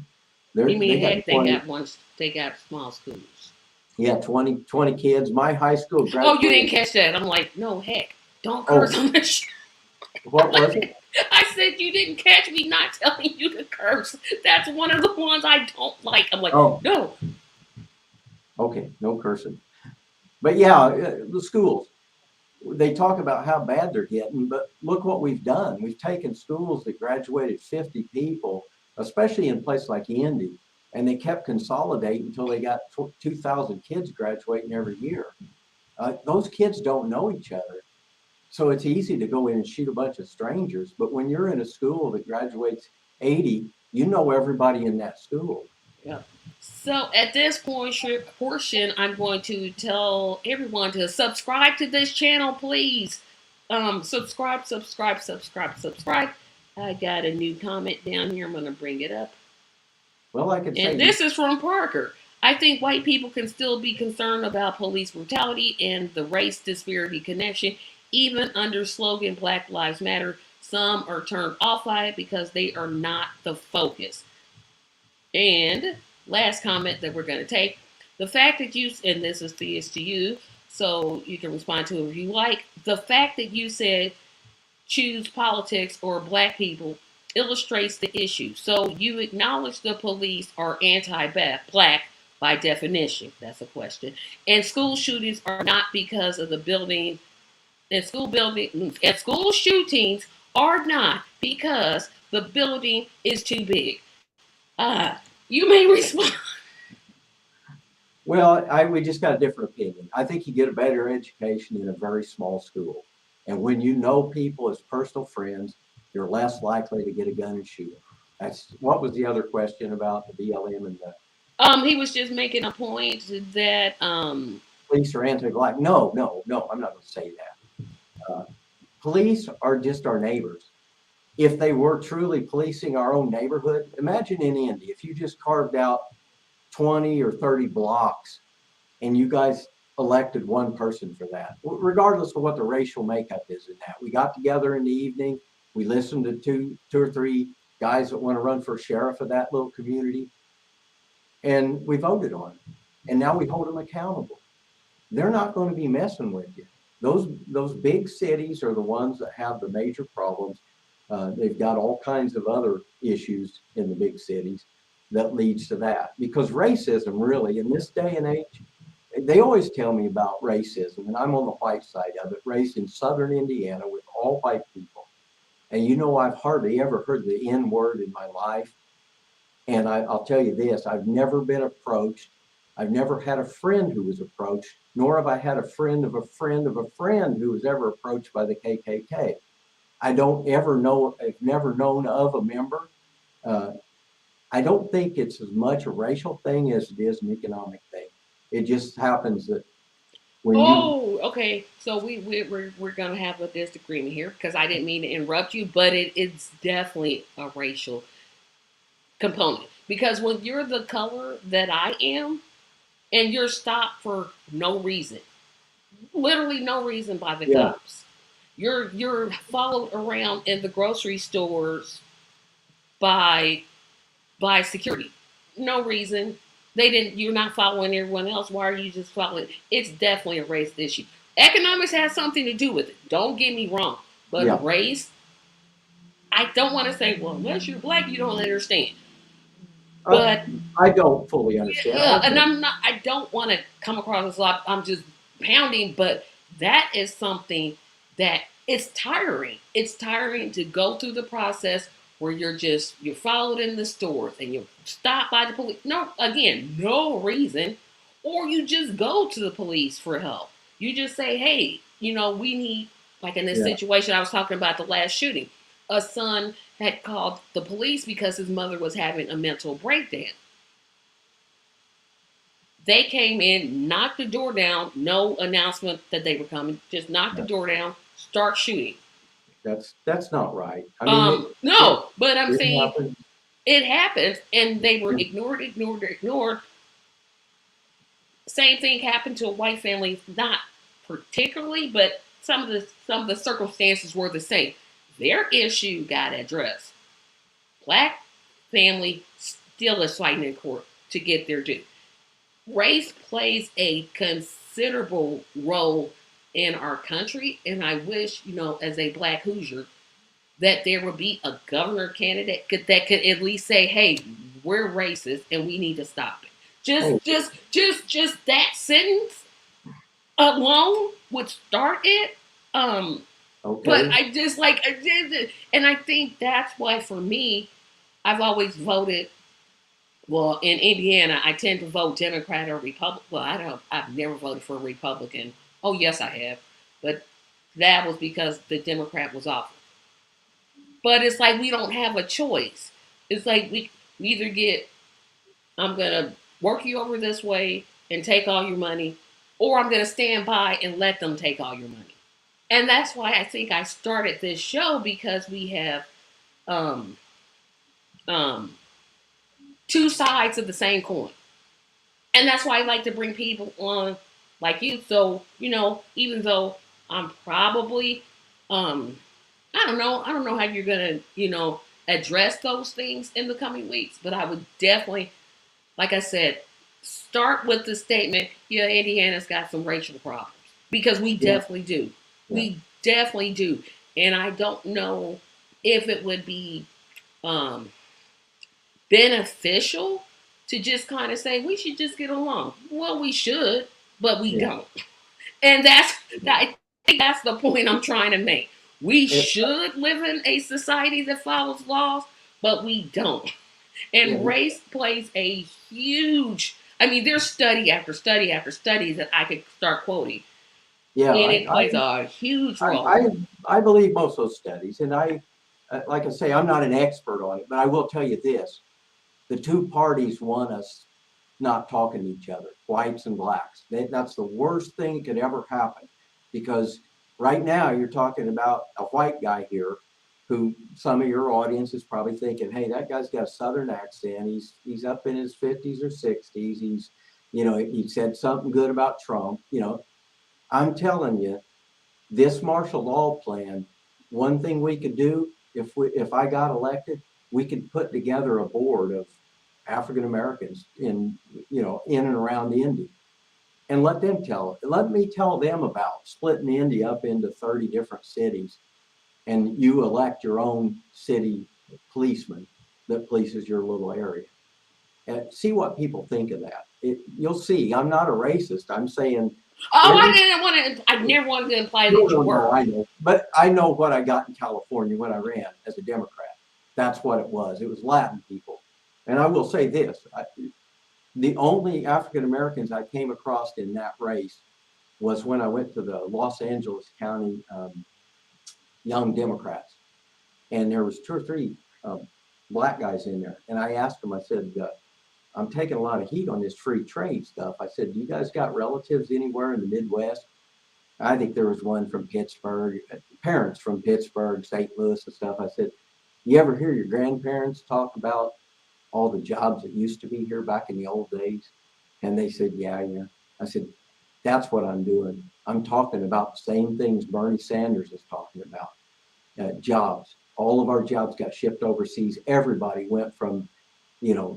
You mean, heck, they got small schools. Yeah, 20 kids. My high school graduated. Oh, you didn't catch that. I'm like, no, heck, don't curse on the show. What was it? I said you didn't catch me not telling you to curse. That's one of the ones I don't like. I'm like, no. Okay, no cursing. But yeah, the schools, they talk about how bad they're getting, but look what we've done. We've taken schools that graduated 50 people, especially in places like Indy, and they kept consolidating until they got 2,000 kids graduating every year. Those kids don't know each other. So it's easy to go in and shoot a bunch of strangers. But when you're in a school that graduates 80, you know everybody in that school. Yep. So at this portion, I'm going to tell everyone to subscribe to this channel, please. Subscribe, subscribe, subscribe, subscribe. I got a new comment down here. I'm going to bring it up. Well, I could say. And this is from Parker. I think white people can still be concerned about police brutality and the race disparity connection, even under slogan Black Lives Matter. Some are turned off by it because they are not the focus. And last comment that we're going to take, the fact that you, and this is to you, so you can respond to it if you like, the fact that you said choose politics or black people illustrates the issue. So you acknowledge the police are anti-black by definition. That's a question. And school shootings are not because of the building, and school shootings are not because the building is too big. You may respond. Well, we just got a different opinion. I think you get a better education in a very small school. And when you know people as personal friends, you're less likely to get a gun and shoot them. That's what was the other question about the BLM and the. He was just making a point that police are anti-black. No, I'm not going to say that. Police are just our neighbors. If they were truly policing our own neighborhood, imagine in Indy, if you just carved out 20 or 30 blocks and you guys elected one person for that, regardless of what the racial makeup is in that. We got together in the evening, we listened to two or three guys that want to run for sheriff of that little community, and we voted on it. And now we hold them accountable. They're not going to be messing with you. Those big cities are the ones that have the major problems. They've got all kinds of other issues in the big cities that leads to that. Because racism, really, in this day and age, they always tell me about racism, and I'm on the white side of it, raised in southern Indiana with all white people. And you know, I've hardly ever heard the N word in my life. And I'll tell you this, I've never been approached. I've never had a friend who was approached, nor have I had a friend of a friend of a friend who was ever approached by the KKK. I don't ever know, I've never known of a member. I don't think it's as much a racial thing as it is an economic thing. It just happens that when okay. So we're gonna have a disagreement here because I didn't mean to interrupt you, but it's definitely a racial component. Because when you're the color that I am, and you're stopped for no reason, literally no reason by the cops. You're followed around in the grocery stores by security. No reason. You're not following everyone else. Why are you just following? It's definitely a race issue. Economics has something to do with it. Don't get me wrong. But race, I don't want to say, well, unless you're black, you don't understand. But I don't fully understand. Yeah, and I don't want to come across as like I'm just pounding, but that is something that it's tiring. It's tiring to go through the process where you're followed in the stores and you're stopped by the police. No reason. Or you just go to the police for help. You just say, hey, we need, like in this situation I was talking about the last shooting, a son had called the police because his mother was having a mental breakdown. They came in, knocked the door down, no announcement that they were coming, just knocked the door down, start shooting. That's not right. I mean, but I'm saying it happens, and they were ignored. Same thing happened to a white family, not particularly, but some of the circumstances were the same. Their issue got addressed. Black family still is fighting in court to get their due. Race plays a considerable role in our country, and I wish, as a black Hoosier, that there would be a governor candidate that could at least say, "Hey, we're racist and we need to stop it." Just that sentence alone would start it. Okay. But I just and I think that's why for me, I've always voted. Well, in Indiana, I tend to vote Democrat or Republican. Well, I've never voted for a Republican. Oh, yes, I have. But that was because the Democrat was awful. But it's like we don't have a choice. It's like we either get, I'm going to work you over this way and take all your money, or I'm going to stand by and let them take all your money. And that's why I think I started this show, because we have um, um, two sides of the same coin. And that's why I like to bring people on like you. So, even though I'm probably, um, I don't know how you're going to, address those things in the coming weeks, but I would definitely, like I said, start with the statement, yeah, Indiana's got some racial problems, because we Yeah, definitely do. yeah, We definitely do. And I don't know if it would be um, beneficial to just kind of say we should just get along. Well, we should, but we yeah. don't. And I think that's the point I'm trying to make. We It, should live in a society that follows laws, but we don't. And it, race plays a huge, I mean, there's study after study after study that I could start quoting, yeah, and it plays a huge I, role. I, I believe most of those studies, and like I say, I'm not an expert on it, but I will tell you this: the two parties want us not talking to each other, whites and blacks. That's the worst thing that could ever happen, because right now you're talking about a white guy here who some of your audience is probably thinking, hey, that guy's got a southern accent. He's up in his 50s or 60s. He said something good about Trump. I'm telling you, this martial law plan, one thing we could do if I got elected, we could put together a board of African Americans in and around Indy, and let me tell them about splitting Indy up into 30 different cities, and you elect your own city policeman that polices your little area. And see what people think of that. You'll see. I'm not a racist. I'm saying Oh, I every didn't want to, I never wanted to imply no, that you no, no, were. I know. But I know what I got in California when I ran as a Democrat. That's what it was. It was Latin people. And I will say this, the only African Americans I came across in that race was when I went to the Los Angeles County Young Democrats. And there was two or three black guys in there. And I asked them, I said, I'm taking a lot of heat on this free trade stuff. I said, do you guys got relatives anywhere in the Midwest? I think there was one from Pittsburgh, parents from Pittsburgh, St. Louis and stuff. I said, you ever hear your grandparents talk about all the jobs that used to be here back in the old days? And they said, yeah, yeah. I said, that's what I'm doing. I'm talking about the same things Bernie Sanders is talking about. Jobs. All of our jobs got shipped overseas. Everybody went from,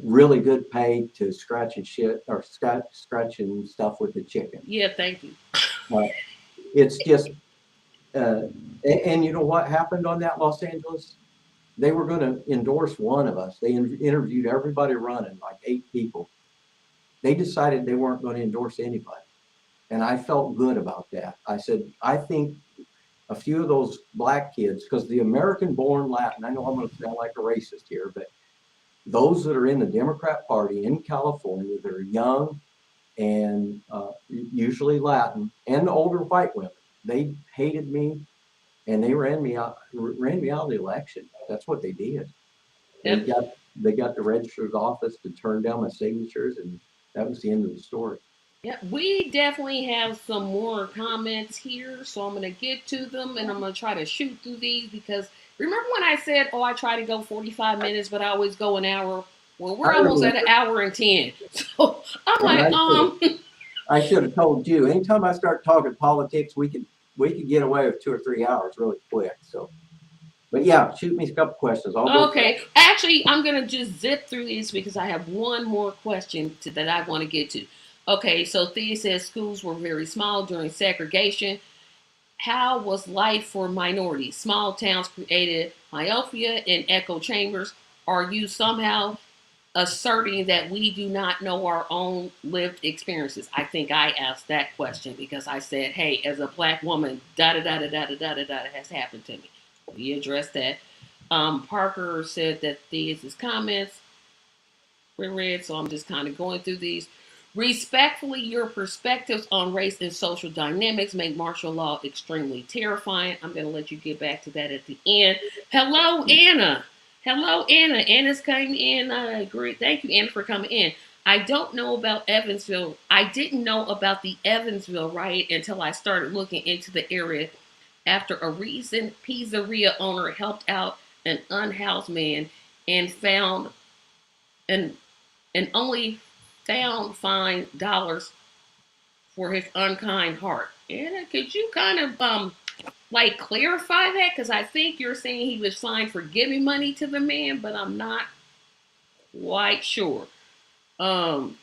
really good pay to scratching shit or scratching stuff with the chicken. Yeah, thank you. Uh, it's just uh, and you know what happened on that Los Angeles? They were going to endorse one of us. They interviewed everybody running, like 8 people. They decided they weren't going to endorse anybody. And I felt good about that. I said, I think a few of those black kids, because the American born Latin, I know I'm going to sound like a racist here, but those that are in the Democrat Party in California that are young and usually Latin and older white women, they hated me and they ran me out of the election. That's what they did. They Yep. got they got the registrar's office to turn down my signatures, and that was the end of the story. Yeah, we definitely have some more comments here, so I'm going to get to them, and I'm going to try to shoot through these, because remember when I said, oh, I try to go 45 minutes, but I always go an hour? Well, I we're almost at an remember, hour and 10. So I'm and like, I should have told you. Anytime I start talking politics, we could get away with 2 or 3 hours really quick. So, but yeah, shoot me a couple questions. I'll go fast. okay. Actually, I'm going to just zip through these because I have one more question that I want to get to. Okay, so Thea says schools were very small during segregation. How was life for minorities? Small towns created myopia and echo chambers. Are you somehow asserting that we do not know our own lived experiences? I think I asked that question because I said, hey, as a black woman, da da da da da da da da has happened to me. We addressed that. Parker said that these his comments were read, so I'm just kind of going through these. Respectfully, your perspectives on race and social dynamics make martial law extremely terrifying. I'm going to let you get back to that at the end. Hello, Anna. Hello, Anna. Anna's coming in. I agree. Thank you, Anna, for coming in. I don't know about Evansville. I didn't know about the Evansville riot until I started looking into the area after a recent pizzeria owner helped out an unhoused man and found and only found fine dollars for his unkind heart. Anna, could you kind of like clarify that? Because I think you're saying he was fined for giving money to the man, but I'm not quite sure. Um,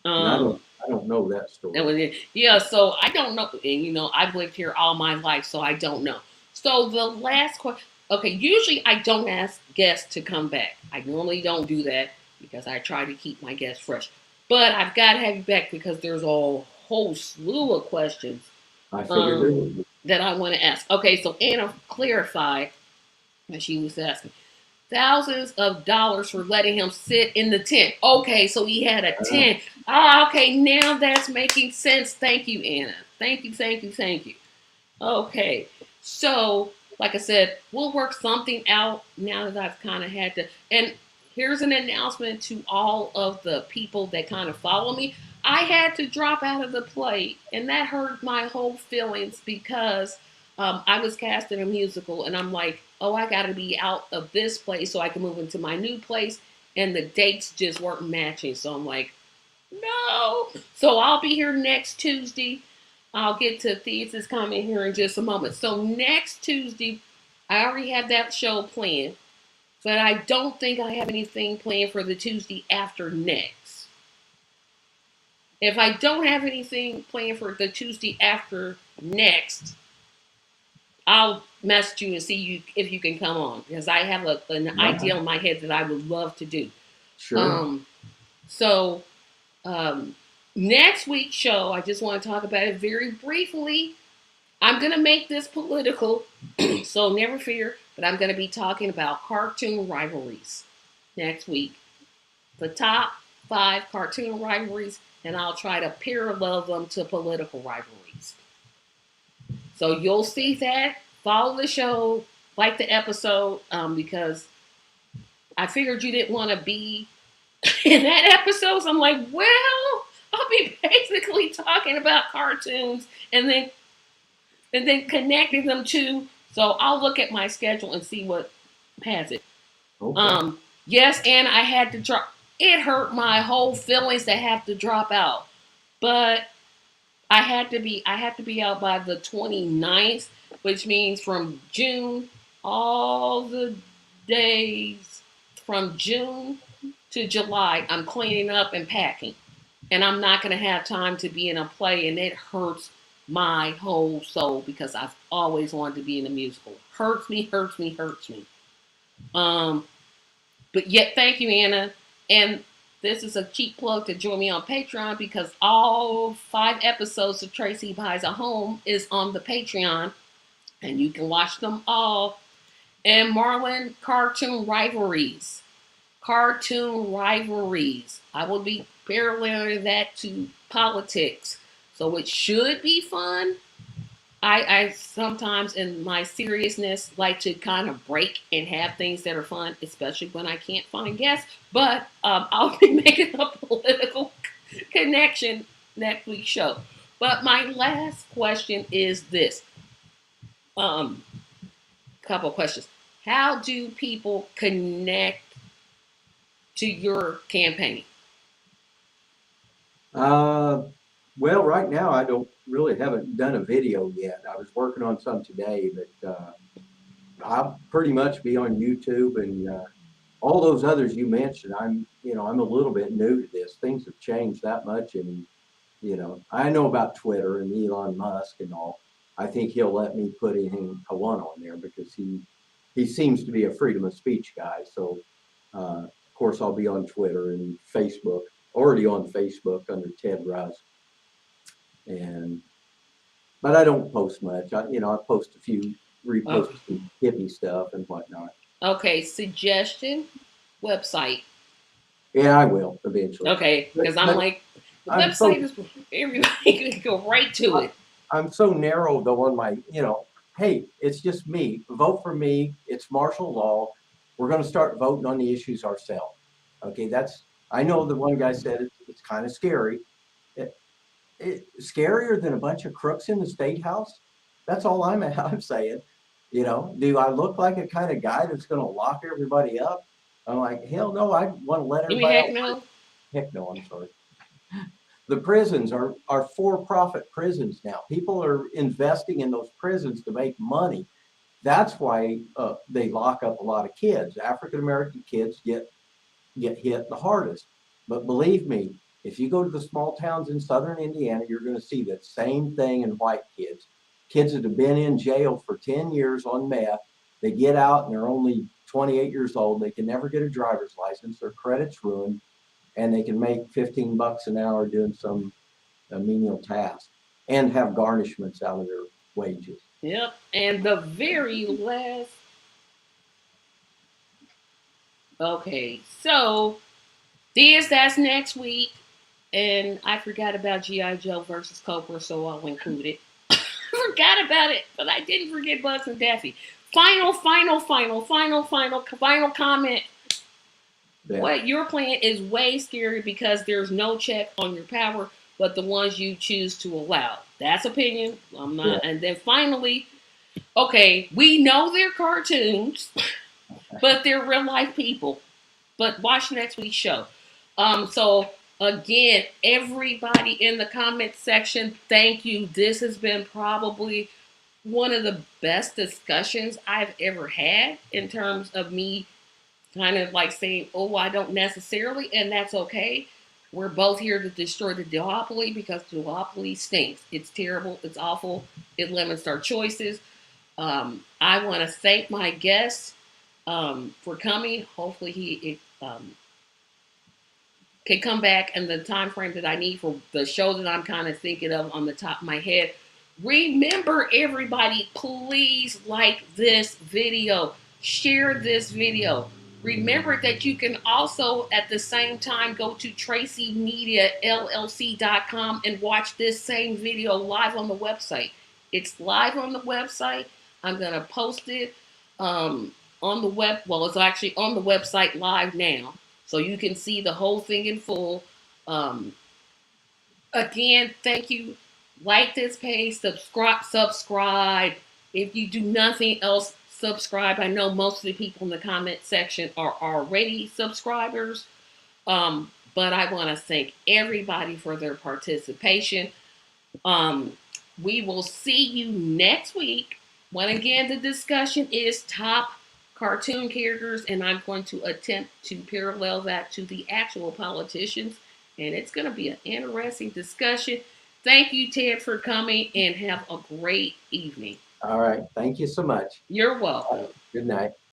um, I don't know that story. yeah, so I don't know. And I've lived here all my life, so I don't know. So the last question. Okay, usually I don't ask guests to come back. I normally don't do that because I try to keep my guests fresh. But I've got to have you back because there's a whole slew of questions that I want to ask. Okay, so Anna clarified that she was asking thousands of dollars for letting him sit in the tent. Okay, so he had a tent. Okay, now that's making sense. Thank you, Anna. Thank you, thank you, thank you. Okay, so like I said, we'll work something out now that I've kind of had to. And here's an announcement to all of the people that kind of follow me. I had to drop out of the play, and that hurt my whole feelings because I was cast in a musical, and I'm like, oh, I got to be out of this place so I can move into my new place, and the dates just weren't matching. So I'm like, no. So I'll be here next Tuesday. I'll get to Thesis comment here in just a moment. So next Tuesday, I already have that show planned, but I don't think I have anything planned for the Tuesday after next. If I don't have anything planned for the Tuesday after next, I'll message you and see you if you can come on because I have an idea in my head that I would love to do. Sure. So next week's show, I just want to talk about it very briefly. I'm going to make this political, so never fear, but I'm going to be talking about cartoon rivalries next week. The top 5 cartoon rivalries, and I'll try to parallel them to political rivalries. So you'll see that. Follow the show, like the episode, because I figured you didn't want to be in that episode. So I'm like, well, I'll be basically talking about cartoons and then connecting them to. So I'll look at my schedule and see what has it. Okay. Yes, and I had to drop. It hurt my whole feelings to have to drop out, but I had to be out by the 29th, which means from June, all the days from June to July, I'm cleaning up and packing. And I'm not going to have time to be in a play, and it hurts my whole soul because I've always wanted to be in a musical. Hurts me, hurts me, hurts me. But yet, thank you, Anna. And this is a cheap plug to join me on Patreon because all 5 episodes of Tracy Buys a Home is on the Patreon, and you can watch them all. And Marlon, cartoon rivalries. Cartoon rivalries. I will be paralleling that to politics. So it should be fun. I sometimes, in my seriousness, like to kind of break and have things that are fun, especially when I can't find guests. But I'll be making a political connection next week's show. But my last question is this. Couple of questions. How do people connect to your campaign? Well, right now I haven't done a video yet. I was working on some today, but I'll pretty much be on YouTube and all those others you mentioned. I'm a little bit new to this. Things have changed that much, and I know about Twitter and Elon Musk and all. I think he'll let me put in a one on there because he seems to be a freedom of speech guy. So of course I'll be on Twitter and Facebook. Already on Facebook under Ted Rusk. But I don't post much. I post a few, repost some hippie stuff and whatnot. Okay, suggestion, website. Yeah, I will eventually. Okay, because I'm But like, the I'm so website is everybody can go right to it. I'm so narrow though on my, hey, it's just me. Vote for me. It's martial law. We're going to start voting on the issues ourselves. Okay, I know the one guy said it's kind of scary. It, scarier than a bunch of crooks in the state house. That's all I'm saying. Do I look like a kind of guy that's going to lock everybody up? I'm like, hell no, I want to let You mean everybody heck out. no? Heck no, I'm sorry. The prisons are for-profit prisons now. People are investing in those prisons to make money. That's why they lock up a lot of kids. African American kids get hit the hardest. But believe me, if you go to the small towns in southern Indiana, you're going to see that same thing in white kids. Kids that have been in jail for 10 years on meth, they get out and they're only 28 years old. They can never get a driver's license. Their credit's ruined, and they can make 15 bucks an hour doing some menial task and have garnishments out of their wages. Yep. And the very last. Okay, so that's next week. And I forgot about G.I. Joe versus Cobra, so I'll include it. Forgot about it, but I didn't forget Bugs and Daffy. Final comment. Yeah. What you're playing is way scary because there's no check on your power, but the ones you choose to allow. That's opinion. I'm not. Yeah. And then finally, okay, we know they're cartoons, but they're real life people. But watch next week's show. So again, everybody in the comment section, thank you. This has been probably one of the best discussions I've ever had in terms of me kind of like saying, oh, I don't necessarily, and that's okay. We're both here to destroy the duopoly because duopoly stinks. It's terrible. It's awful. It limits our choices. I want to thank my guest for coming. Hopefully he can come back in the time frame that I need for the show that I'm kind of thinking of on the top of my head. Remember, everybody, please like this video. Share this video. Remember that you can also, at the same time, go to TRACYMediaLLC.com and watch this same video live on the website. It's live on the website. I'm going to post it on the web. Well, it's actually on the website live now. So you can see the whole thing in full. Again, thank you. Like this page, subscribe. If you do nothing else, subscribe. I know most of the people in the comment section are already subscribers. But I want to thank everybody for their participation. We will see you next week when again the discussion is top cartoon characters, and I'm going to attempt to parallel that to the actual politicians, and it's going to be an interesting discussion. Thank you, Ted, for coming, and have a great evening. All right. Thank you so much. You're welcome. Good night.